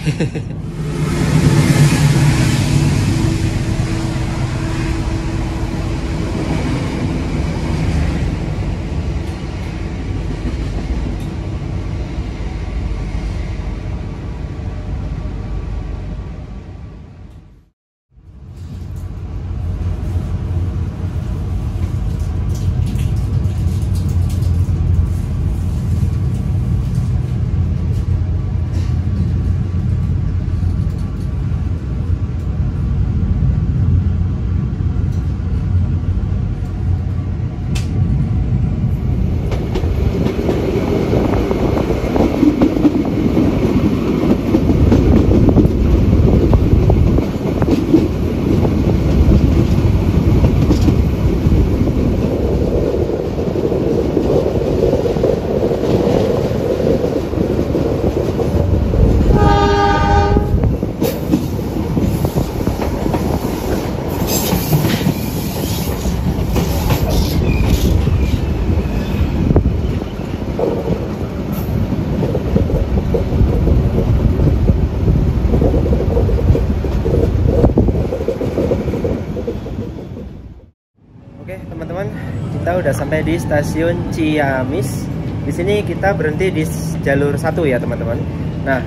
Teman-teman, kita udah sampai di stasiun Ciamis. Di sini kita berhenti di jalur 1 ya teman-teman. Nah,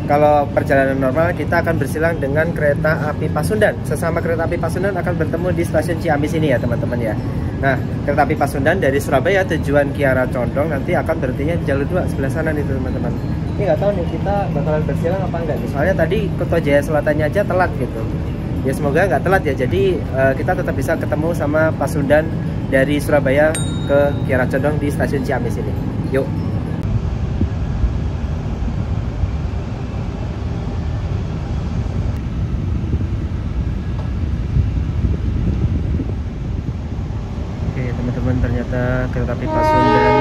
kalau perjalanan normal kita akan bersilang dengan kereta api Pasundan. Sesama kereta api Pasundan akan bertemu di stasiun Ciamis ini ya teman-teman ya. Nah, kereta api Pasundan dari Surabaya tujuan Kiara Condong nanti akan berhentinya di jalur 2 sebelah sana nih teman-teman. Ini nggak tahu nih kita bakalan bersilang apa enggak. Soalnya tadi Kuto Jaya Selatannya aja telat gitu. Ya semoga nggak telat ya. Jadi kita tetap bisa ketemu sama Pasundan dari Surabaya ke Kiara Condong di stasiun Ciamis ini. Yuk. Oke teman-teman, ternyata kereta api Pasundan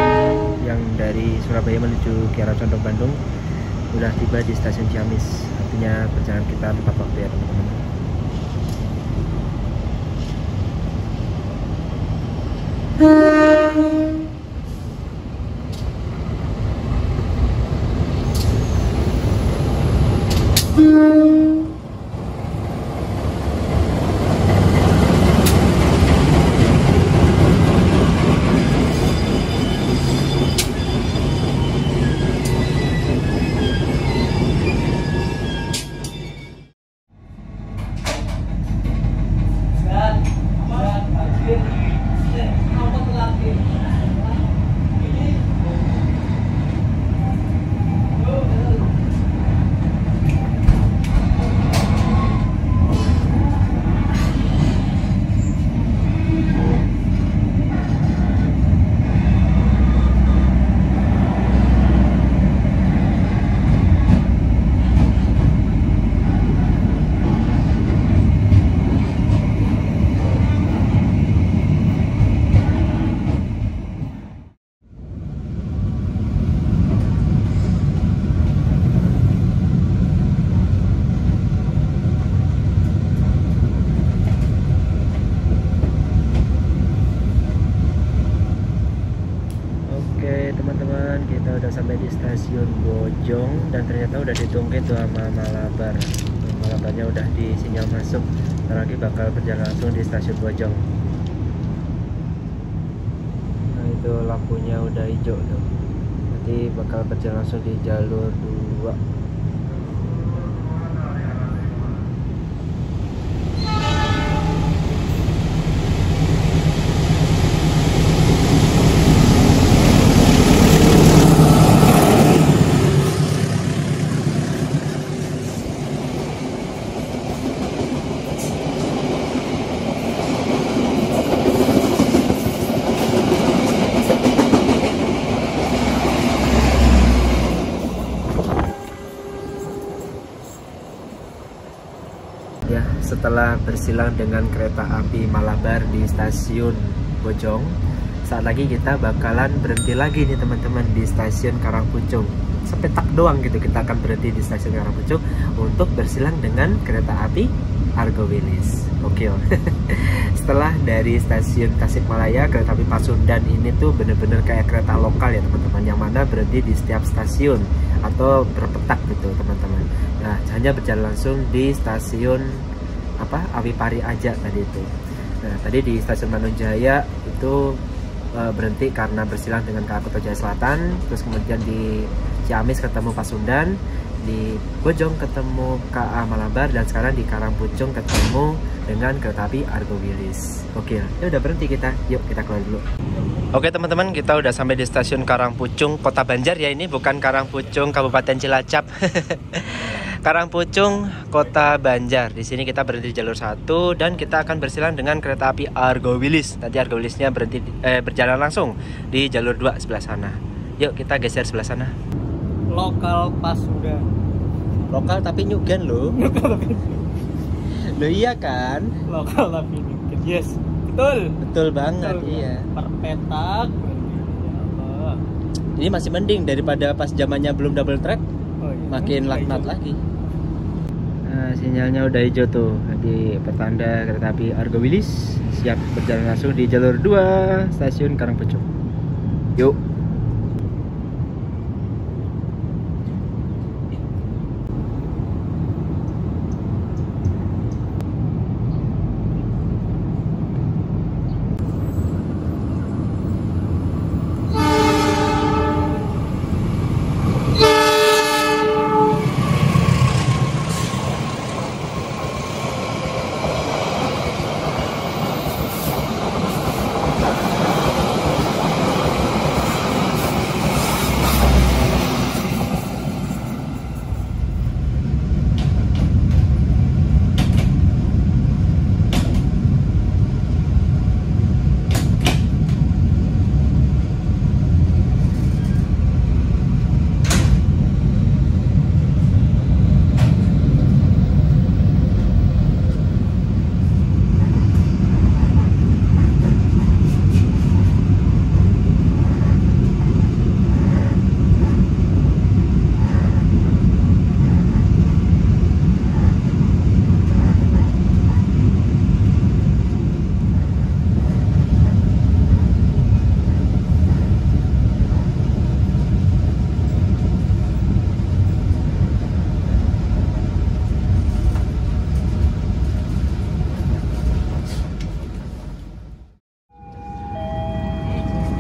yang dari Surabaya menuju Kiara Condong Bandung udah tiba di stasiun Ciamis. Artinya perjalanan kita tepat waktu ya teman-teman. stasiun Bojong, dan ternyata udah ditungguin tuh sama Malabar. Malabarnya udah disinyal masuk, lagi bakal berjalan langsung di stasiun Bojong. Nah itu lampunya udah hijau tuh, nanti bakal berjalan langsung di jalur 2. Ya, setelah bersilang dengan kereta api Malabar di stasiun Bojong, saat lagi kita bakalan berhenti lagi nih teman-teman di stasiun Karangpucung. Sepetak doang gitu kita akan berhenti di stasiun Karangpucung untuk bersilang dengan kereta api Argo Wilis. Oke. Setelah dari stasiun Tasikmalaya, kereta api Pasundan ini tuh bener-bener kayak kereta lokal ya teman-teman, yang mana berhenti di setiap stasiun atau berpetak gitu teman-teman. Nah, hanya berjalan langsung di stasiun Awi Pari aja tadi itu. Nah, tadi di stasiun Manunjaya itu berhenti karena bersilang dengan KA Kuto Jaya Selatan, terus kemudian di Ciamis ketemu Pasundan, di Bojong ketemu KA Malabar, dan sekarang di Karangpucung ketemu dengan kereta api Argo Wilis. Oke, ya udah berhenti kita. Yuk kita keluar dulu. Oke teman-teman, kita udah sampai di stasiun Karangpucung Kota Banjar ya, ini bukan Karangpucung Kabupaten Cilacap. Karangpucung Kota Banjar. Di sini kita berhenti di jalur 1 dan kita akan bersilang dengan kereta api Argo Wilis. Nanti Argo Wilisnya berjalan langsung di jalur 2 sebelah sana. Yuk kita geser sebelah sana. Lokal Pasundan. Lokal tapi nyugen loh. Loh iya kan? Lokal tapi nyugen. Yes, betul. Betul banget, betul, iya. Perpetak. Ya Allah. Ini masih mending daripada pas zamannya belum double track. Oh, iya. Makin laknat lagi. Nah, sinyalnya udah hijau tuh. Nanti pertanda kereta api Argo Wilis siap berjalan langsung di jalur 2 stasiun Karangpucung. Yuk.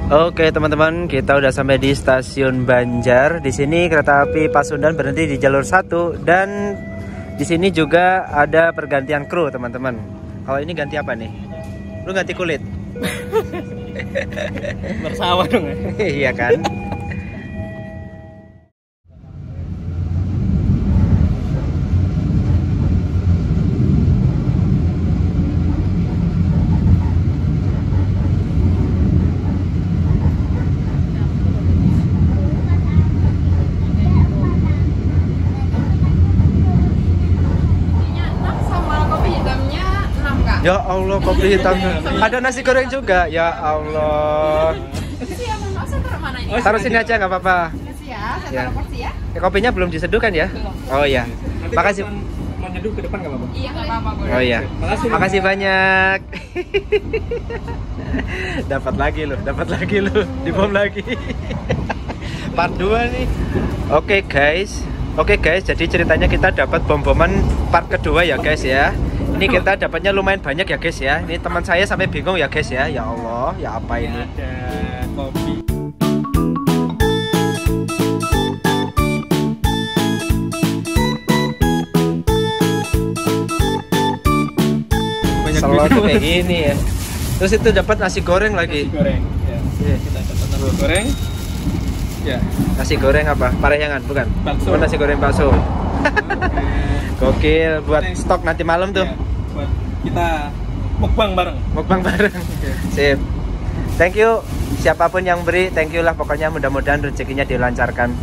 Oke teman-teman, kita udah sampai di stasiun Banjar. Di sini kereta api Pasundan berhenti di jalur 1 dan di sini juga ada pergantian kru teman-teman. Kalau ini ganti apa nih? Lu ganti kulit? Bersawah dong ya. Iya kan? Ya Allah, kopi hitam. Ada nasi goreng juga. Ya Allah. Taruh sini aja nggak apa-apa. Ya. Kopinya belum diseduh kan ya? Oh ya. Makasih. Mau nyeduh ke depan nggak apa-apa? Iya nggak apa-apa. Oh iya. Makasih banyak. Dapat lagi loh. Dibom lagi. part 2 nih. Oke guys, jadi ceritanya kita dapat bom-boman part kedua ya guys ya. Ini kita dapatnya lumayan banyak ya guys ya. Ini teman saya sampai bingung ya guys ya. Ya Allah, ya apa ini? Ada kopi. Selalu tuh kayak gini ya. Terus itu dapat nasi goreng lagi. Nasi goreng. Ya. Kita dapat nasi goreng. Ya. Nasi goreng apa? Parahyangan bukan? Bakso. Oh, nasi goreng bakso. Gokil buat stok nanti malam tuh. Ya, buat kita mukbang bareng. Mukbang bareng. Sip. Thank you siapapun yang beri, thank you lah pokoknya, mudah-mudahan rezekinya dilancarkan.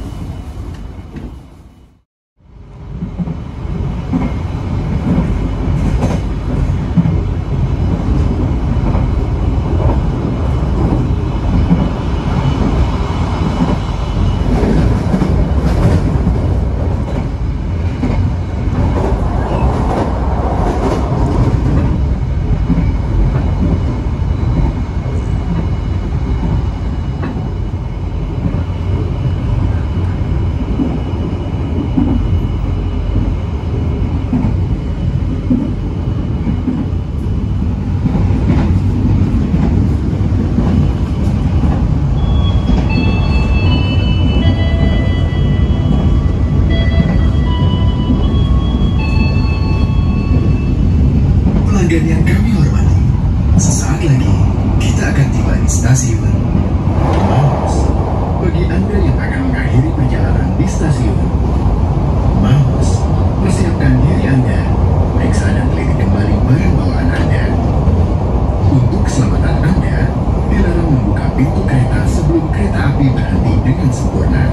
Pelanggan yang kami hormati, sesaat lagi kita akan tiba di stasiun Maus. Bagi Anda yang akan mengakhiri perjalanan di stasiun Maus, persiapkan diri Anda, periksa dan teliti kembali barang bawaan Anda. Untuk keselamatan Anda, dilarang membuka pintu kereta sebelum kereta api berhenti dengan sempurna.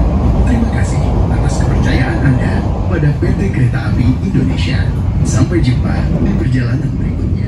Terima kasih atas kepercayaan Anda pada PT Kereta Api Indonesia. Sampai jumpa di perjalanan berikutnya.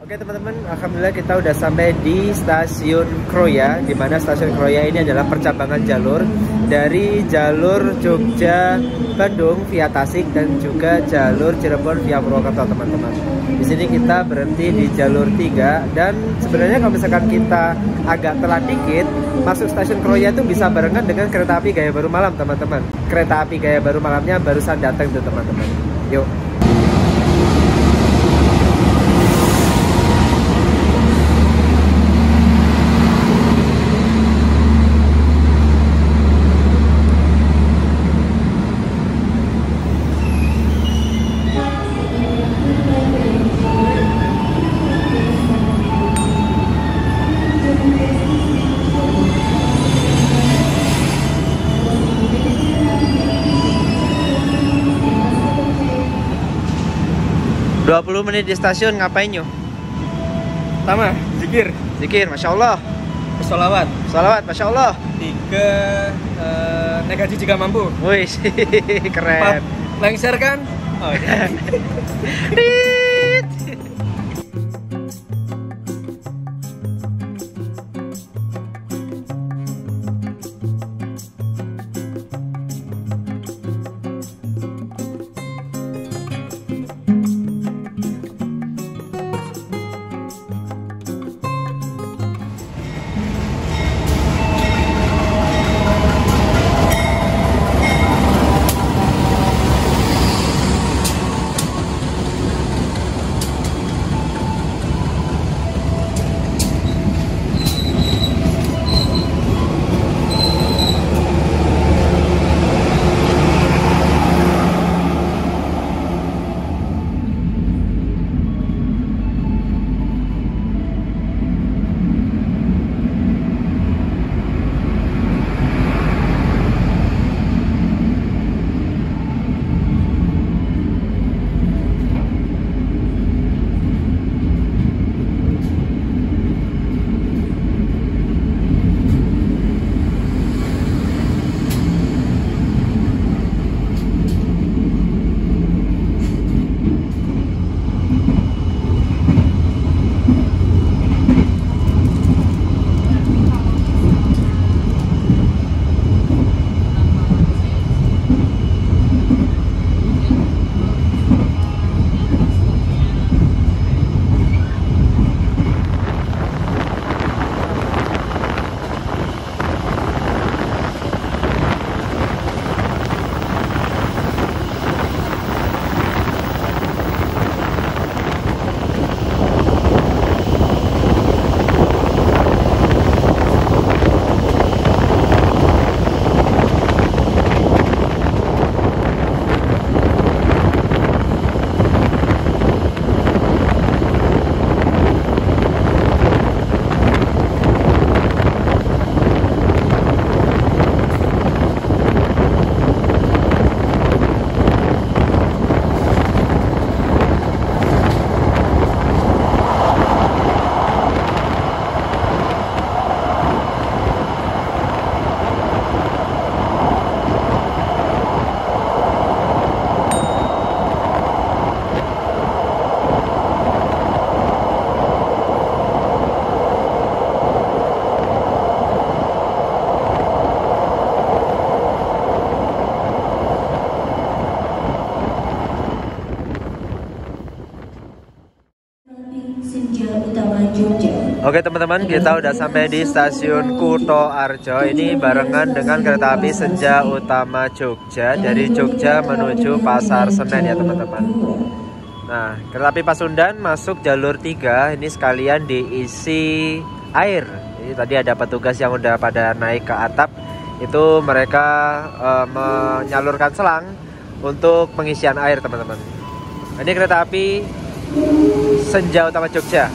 Oke teman-teman, alhamdulillah kita udah sampai di stasiun Kroya, di mana stasiun Kroya ini adalah percabangan jalur dari jalur Jogja Bandung via Tasik dan juga jalur Cirebon via Purwokerto teman-teman. Di sini kita berhenti di jalur 3 dan sebenarnya kalau misalkan kita agak telat dikit masuk stasiun Kroya itu bisa barengan dengan kereta api Gaya Baru Malam teman-teman. Kereta api Gaya Baru Malamnya barusan datang tuh teman-teman. Yuk. 20 menit di stasiun ngapain yuk? Pertama, zikir. Zikir, Masya Allah. Sholawat. Sholawat, Masya Allah. 3 naik haji jika mampu. Wih, keren. 4 lengser kan? Oh, iya. Stasiun Utama Jogja. Oke teman-teman, kita udah sampai di stasiun Kuto Arjo. Ini barengan dengan kereta api Senja Utama Jogja dari Jogja menuju Pasar Senen ya teman-teman. Nah, kereta api Pasundan masuk jalur 3. Ini sekalian diisi air. Ini tadi ada petugas yang udah pada naik ke atap. Itu mereka menyalurkan selang untuk pengisian air teman-teman. Ini kereta api Senja Utama Jogja.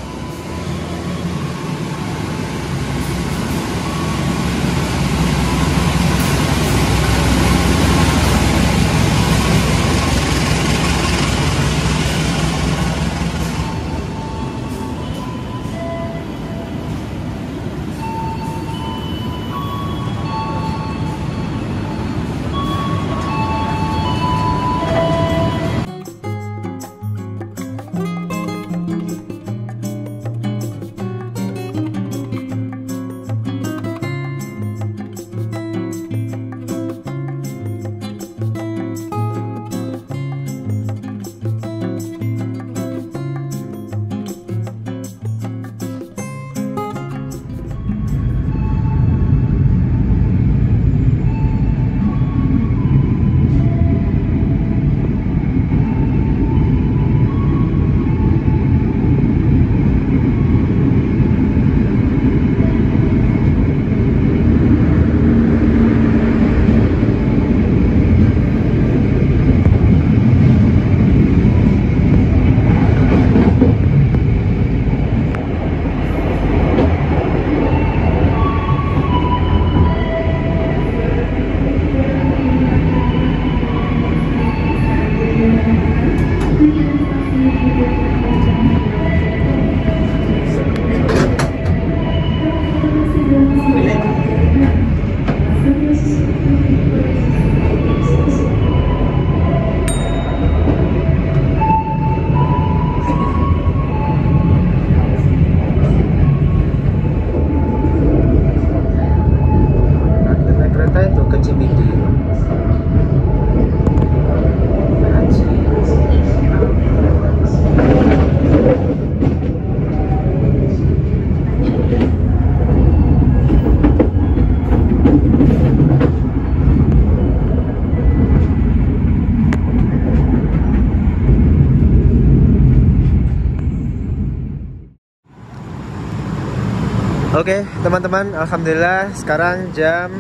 Oke teman-teman, alhamdulillah sekarang jam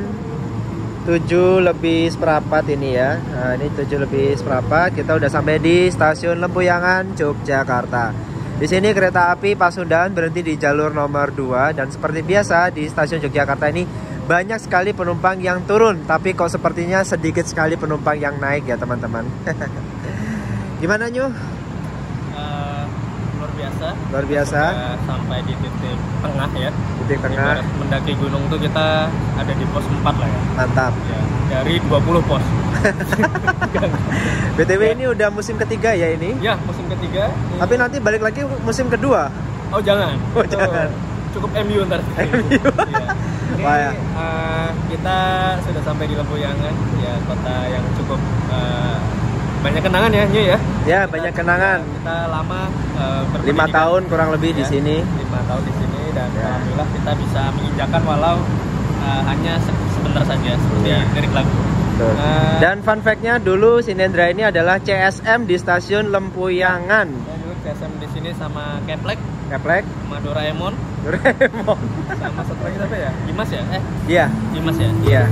7 lebih seperempat ini ya. Nah, ini 7 lebih seperempat, kita udah sampai di stasiun Lempuyangan, Yogyakarta. Di sini kereta api Pasundan berhenti di jalur nomor 2. Dan seperti biasa di stasiun Yogyakarta ini banyak sekali penumpang yang turun, tapi kok sepertinya sedikit sekali penumpang yang naik ya teman-teman. Gimana Nyu? Luar biasa. Sampai di titik tengah ya. Titik tengah. Mendaki gunung tuh kita ada di pos 4 lah ya. Mantap. Ya, dari 20 pos. BTW ini udah musim ketiga ya ini? Ya, musim ketiga. Tapi nanti balik lagi musim kedua. Oh jangan. Oh jangan. Cukup MU ntar. MU. Ya. Ini kita sudah sampai di Lempuyangan, ya kota yang cukup banyak kenangan ya Nyu ya. Ya banyak kenangan. Kita lama 5 tahun kurang lebih di sini. 5 tahun di sini dan alhamdulillah kita bisa menginjakan walau hanya sebentar saja seperti lirik lagu. Dan fun fact-nya dulu Sinendra ini adalah CSM di stasiun Lempuyangan. Ya, dulu CSM di sini sama Keplek, sama Doraemon. Sama satu lagi apa ya? Dimas ya? Iya. Dimas ya? Iya.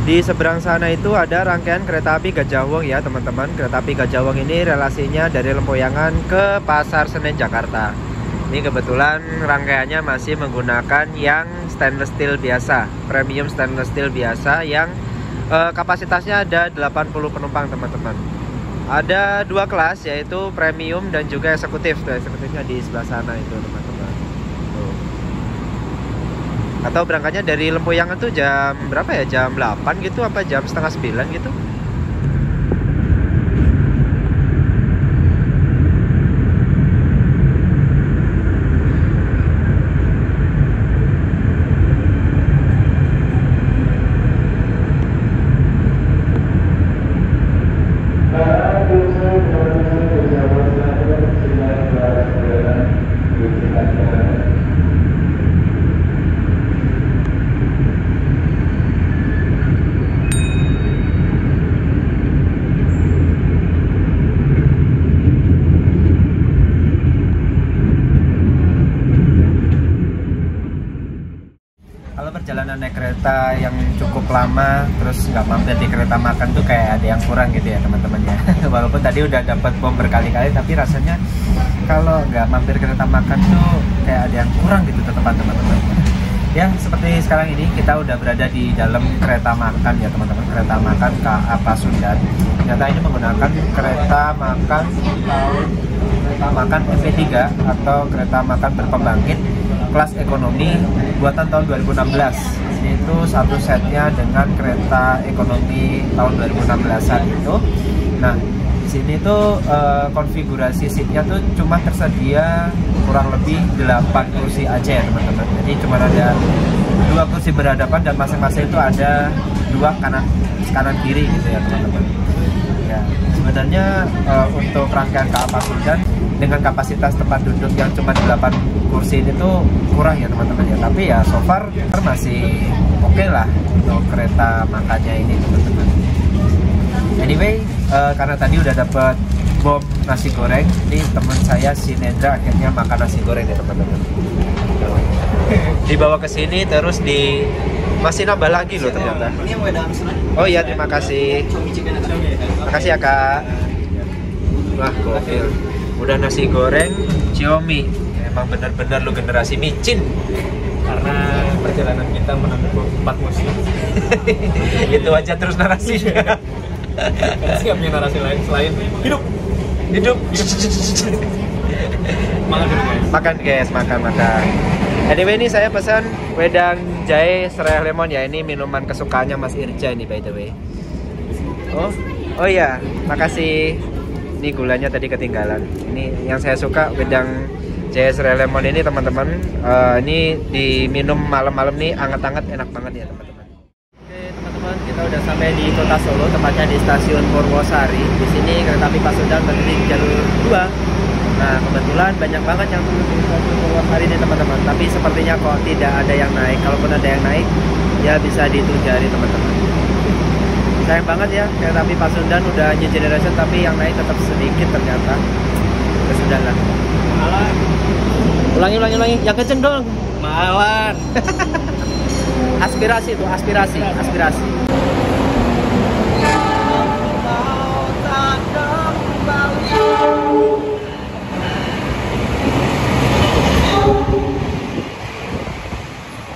Di seberang sana itu ada rangkaian kereta api Gajah Wong ya teman-teman. Kereta api Gajah Wong ini relasinya dari Lempuyangan ke Pasar Senen Jakarta. Ini kebetulan rangkaiannya masih menggunakan yang stainless steel biasa, premium stainless steel biasa yang kapasitasnya ada 80 penumpang teman-teman. Ada 2 kelas yaitu premium dan juga eksekutif. Tuh, eksekutifnya di sebelah sana itu teman-teman. Atau berangkatnya dari Lempuyangan tuh jam berapa ya? Jam 8 gitu apa jam setengah 9 gitu? kita yang cukup lama terus nggak mampir di kereta makan tuh kayak ada yang kurang gitu ya teman-teman ya. Walaupun tadi udah dapat bom berkali-kali, tapi rasanya kalau nggak mampir kereta makan tuh kayak ada yang kurang gitu teman-teman. Ya seperti sekarang ini kita udah berada di dalam kereta makan ya teman-teman, kereta makan KA Pasundan. Ternyata ini menggunakan kereta makan MP3 atau kereta makan berpembangkit kelas ekonomi buatan tahun 2016. Itu satu setnya dengan kereta ekonomi tahun 2016an itu. Nah di sini tuh konfigurasi seatnya tuh cuma tersedia kurang lebih 8 kursi aja ya teman-teman. Jadi cuma ada 2 kursi berhadapan dan masing-masing itu ada 2 kanan kiri gitu ya teman-teman. Ya sebenarnya untuk rangkaian KA Pasundan dengan kapasitas tempat duduk yang cuma 8 kursi ini tuh kurang ya teman-teman ya. Tapi ya so far masih oke lah untuk kereta makannya ini teman-teman. Anyway, karena tadi udah dapet bom nasi goreng, ini teman saya si Nendra akhirnya makan nasi goreng ya teman-teman. Dibawa ke sini terus masih nambah lagi loh ternyata. Oh iya, terima kasih. Terima kasih ya kak. Wah gokil. Udah nasi goreng Xiaomi. Emang benar-benar lu generasi micin. Karena perjalanan kita menempuh 4 musim. Itu aja terus narasinya. Nggak punya narasi lain selain hidup. Makan guys, makan. Anyway ini saya pesan wedang jahe serai lemon ya. Ini minuman kesukaannya Mas Irja ini by the way. Oh iya, makasih. Ini gulanya tadi ketinggalan. Ini yang saya suka wedang jahe serai lemon ini teman-teman. Ini diminum malam-malam nih anget-anget, enak banget ya teman-teman. Oke teman-teman, kita udah sampai di kota Solo, tepatnya di stasiun Purwosari. Di sini kereta api Pasundan berdiri di jalur 2. Nah kebetulan banyak banget yang turun di stasiun Purwosari ini teman-teman. Tapi sepertinya kok tidak ada yang naik. Kalaupun ada yang naik, ya bisa dihitung jari teman-teman. Sayang banget ya, kereta api Pasundan udah new generation tapi yang naik tetap sedikit ternyata. Ya sudahlah. Ulangi, yang kenceng dong. Malan. Aspirasi itu, aspirasi.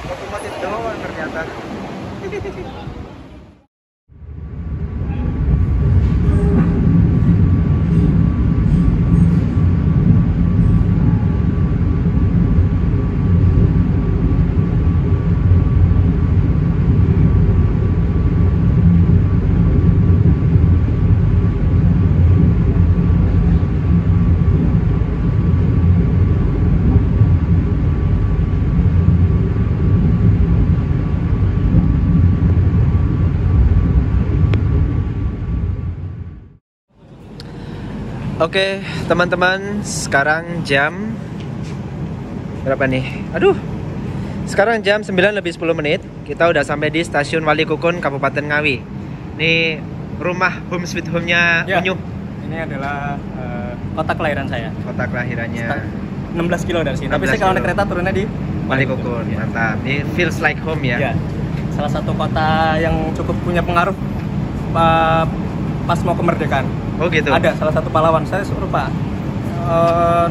Lokomotif doang ternyata. Oke teman-teman, sekarang jam berapa nih? Aduh, sekarang jam 9:10. Kita udah sampai di stasiun Walikukun, Kabupaten Ngawi. Ini rumah home sweet home-nya Unyuh. Ini adalah kota kelahiran saya. Kota kelahirannya 16 kilo dari sini. Tapi saya kalau naik kereta turunnya di Walikukun. Mantap. Ini feels like home ya. Ya. Salah satu kota yang cukup punya pengaruh pas mau kemerdekaan. Oh gitu. Ada salah satu pahlawan, saya lupa.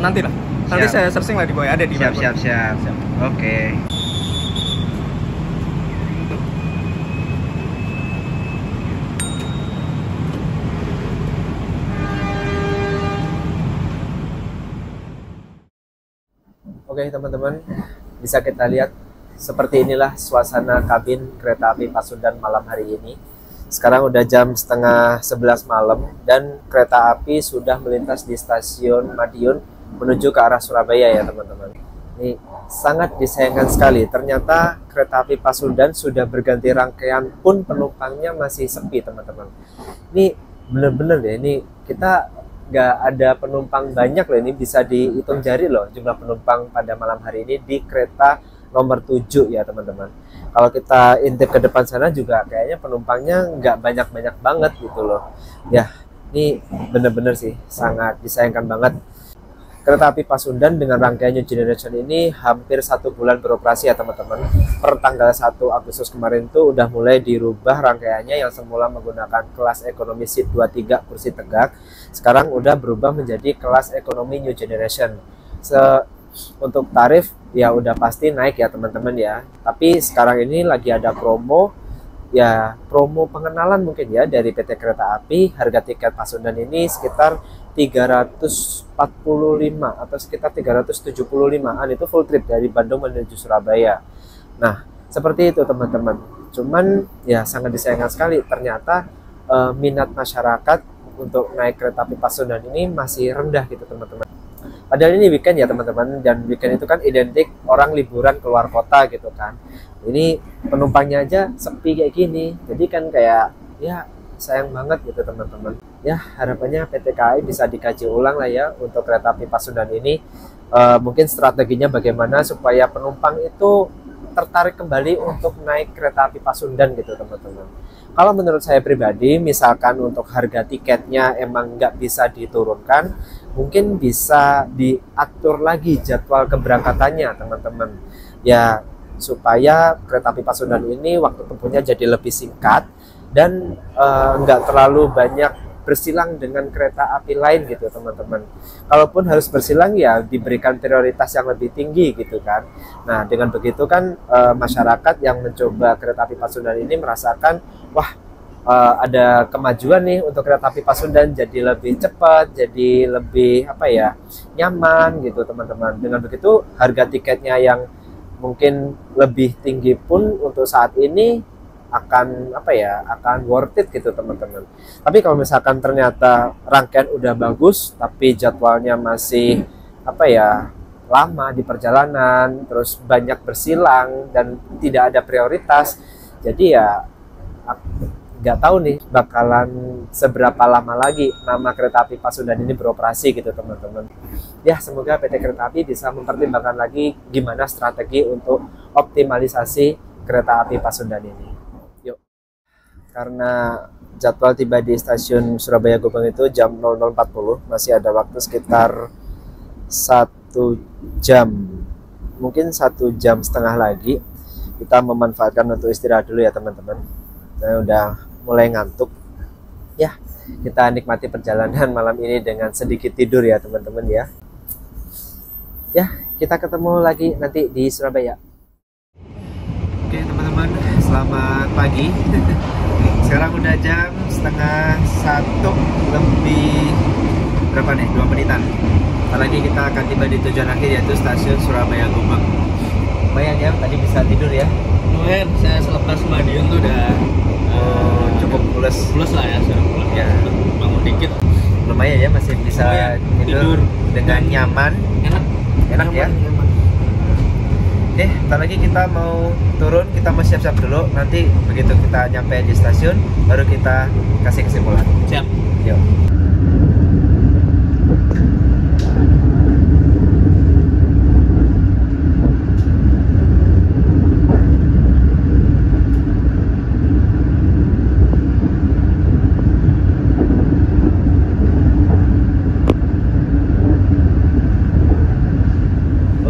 Nanti saya searching lah di bawah, ada di siap. Oke. Oke teman-teman, bisa kita lihat seperti inilah suasana kabin kereta api Pasundan malam hari ini. Sekarang udah jam setengah 11 malam dan kereta api sudah melintas di stasiun Madiun menuju ke arah Surabaya ya teman-teman. Ini sangat disayangkan sekali, ternyata kereta api Pasundan sudah berganti rangkaian pun penumpangnya masih sepi teman-teman. Ini bener-bener deh, ini kita nggak ada penumpang banyak loh, ini bisa dihitung jari loh jumlah penumpang pada malam hari ini di kereta nomor 7 ya teman-teman. Kalau kita intip ke depan sana juga kayaknya penumpangnya nggak banyak-banyak banget gitu loh. Ya, ini bener-bener sih sangat disayangkan banget. Kereta api Pasundan dengan rangkaian New Generation ini hampir 1 bulan beroperasi ya teman-teman. Per tanggal 1 Agustus kemarin tuh udah mulai dirubah rangkaiannya, yang semula menggunakan kelas ekonomi seat 23 kursi tegak, sekarang udah berubah menjadi kelas ekonomi New Generation. Untuk tarif ya udah pasti naik ya teman-teman ya. Tapi sekarang ini lagi ada promo, ya promo pengenalan mungkin ya dari PT Kereta Api. Harga tiket Pasundan ini sekitar 345 atau sekitar 375an, itu full trip dari Bandung menuju Surabaya. Nah, seperti itu teman-teman. Cuman ya sangat disayangkan sekali, ternyata minat masyarakat untuk naik kereta api Pasundan ini masih rendah gitu teman-teman. Padahal ini weekend ya teman-teman, dan weekend itu kan identik orang liburan keluar kota gitu kan. Ini penumpangnya aja sepi kayak gini, jadi kan kayak ya sayang banget gitu teman-teman. Ya harapannya PT KAI bisa dikaji ulang lah ya untuk kereta api Pasundan ini. Mungkin strateginya bagaimana supaya penumpang itu tertarik kembali untuk naik kereta api Pasundan gitu teman-teman. Kalau menurut saya pribadi, misalkan untuk harga tiketnya emang nggak bisa diturunkan, mungkin bisa diatur lagi jadwal keberangkatannya teman-teman. Ya supaya kereta api Pasundan ini waktu tempuhnya jadi lebih singkat dan nggak terlalu banyak bersilang dengan kereta api lain gitu teman-teman. Kalaupun harus bersilang ya diberikan prioritas yang lebih tinggi gitu kan. Nah dengan begitu kan masyarakat yang mencoba kereta api Pasundan ini merasakan wah ada kemajuan nih untuk kereta api Pasundan, jadi lebih cepat, jadi lebih apa ya, nyaman gitu teman-teman. Dengan begitu harga tiketnya yang mungkin lebih tinggi pun untuk saat ini akan apa ya, akan worth it gitu teman-teman. Tapi kalau misalkan ternyata rangkaian udah bagus tapi jadwalnya masih apa ya, lama di perjalanan, terus banyak bersilang dan tidak ada prioritas, jadi ya nggak tahu nih bakalan seberapa lama lagi nama kereta api Pasundan ini beroperasi gitu teman-teman. Ya semoga PT Kereta Api bisa mempertimbangkan lagi gimana strategi untuk optimalisasi kereta api Pasundan ini. Karena jadwal tiba di stasiun Surabaya Gubeng itu jam 00.40, masih ada waktu sekitar 1 jam, mungkin 1,5 jam lagi. Kita memanfaatkan untuk istirahat dulu ya teman-teman. Saya udah mulai ngantuk. Ya, kita nikmati perjalanan malam ini dengan sedikit tidur ya teman-teman ya. Ya, kita ketemu lagi nanti di Surabaya. Oke teman-teman, selamat pagi. Sekarang udah jam 12:30 lebih berapa nih? 2 menitan. Ntar lagi kita akan tiba di tujuan akhir, yaitu stasiun Surabaya Gubeng. Lumayan ya, tadi bisa tidur ya. Lumayan, saya selepas Madiun tuh udah cukup pules lah ya, sudah pulas ya. Bangun dikit. Lumayan ya, masih bisa tidur dengan nyaman. Enak ya. Ntar lagi kita mau turun, kita mau siap-siap dulu. Nanti begitu kita nyampe di stasiun, baru kita kasih kesimpulan. Siap. Yuk.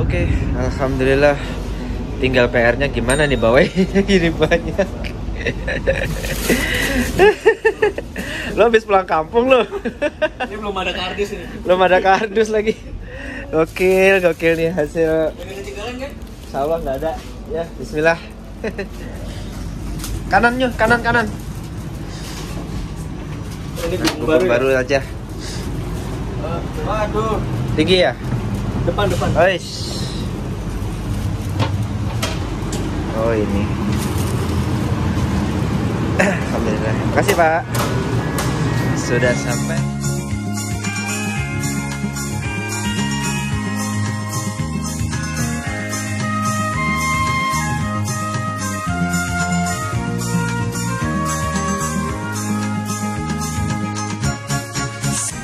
Oke, alhamdulillah. Tinggal PR-nya gimana nih bawa ini banyak. Lo habis pulang kampung lo. Ini belum ada kardus ini. Belum ada kardus lagi. Gokil nih hasil. Insya Allah nggak ada. Ya, bismillah. Kanan. Ini Baru aja. Waduh. Tinggi ya? Depan. Oish. Oh ini. Alhamdulillah. Makasih Pak. Sudah sampai.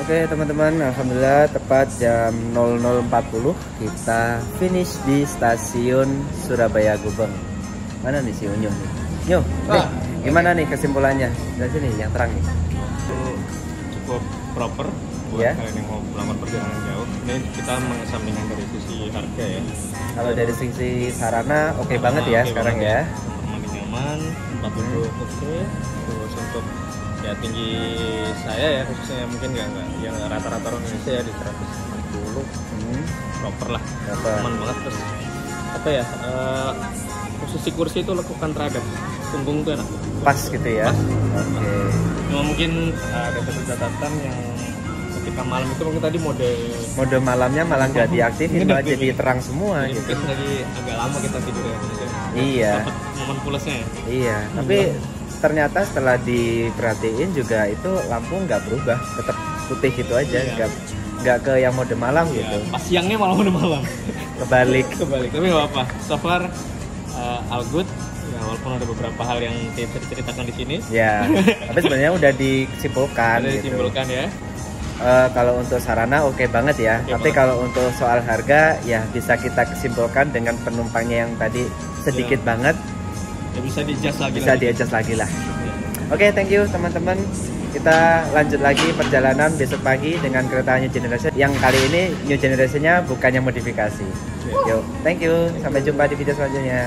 Oke teman-teman, alhamdulillah tepat jam 00.40 kita finish di stasiun Surabaya Gubeng. Mana nih si Unyu nih? Nyu, gimana nih kesimpulannya? Dari sini yang terang nih. Cukup proper, buat Ya. kalian yang mau melakukan perjalanan jauh. Ini kita mengesampingkan dari sisi harga ya. Kalau dari sisi sarana oke banget ya Oke sekarang banget ya. Kamar mandi nyaman, tempat duduk oke. Terus untuk ya tinggi saya ya khususnya mungkin yang rata-rata orang Indonesia ya di 160 proper lah, Proper. aman banget. Terus apa ya, posisi kursi itu lekukan terhadap punggung tuh enak. Pas gitu ya. Pas. Oke. Cuma mungkin ada satu catatan yang ketika malam itu mungkin tadi Mode malamnya malah nggak diaktifin, malah Nggak jadi terang semua jadi gitu. mungkin lagi agak lama kita tidur ya. Iya. Dapat momen pulasnya ya. Iya, tapi ternyata setelah diperhatiin juga itu lampu nggak berubah, tetap putih gitu aja, Iya. nggak ke yang mode malam Ya, gitu. pas siangnya malah udah malam. Kebalik. Kebalik. Tapi nggak apa. So far all good. Ya, walaupun ada beberapa hal yang tidak bisa diceritakan di sini. Ya, tapi sebenarnya udah disimpulkan Ada gitu. disimpulkan ya. Kalau untuk sarana oke banget ya, Oke tapi banget. kalau untuk soal harga ya bisa kita kesimpulkan dengan penumpangnya yang tadi sedikit banget, Ya bisa di-adjust lagi. bisa di-adjust lagi lah. Oke, thank you teman-teman. Kita lanjut lagi perjalanan besok pagi dengan kereta New Generation. Yang kali ini New Generation-nya bukannya modifikasi. Yuk, thank you. Sampai jumpa di video selanjutnya.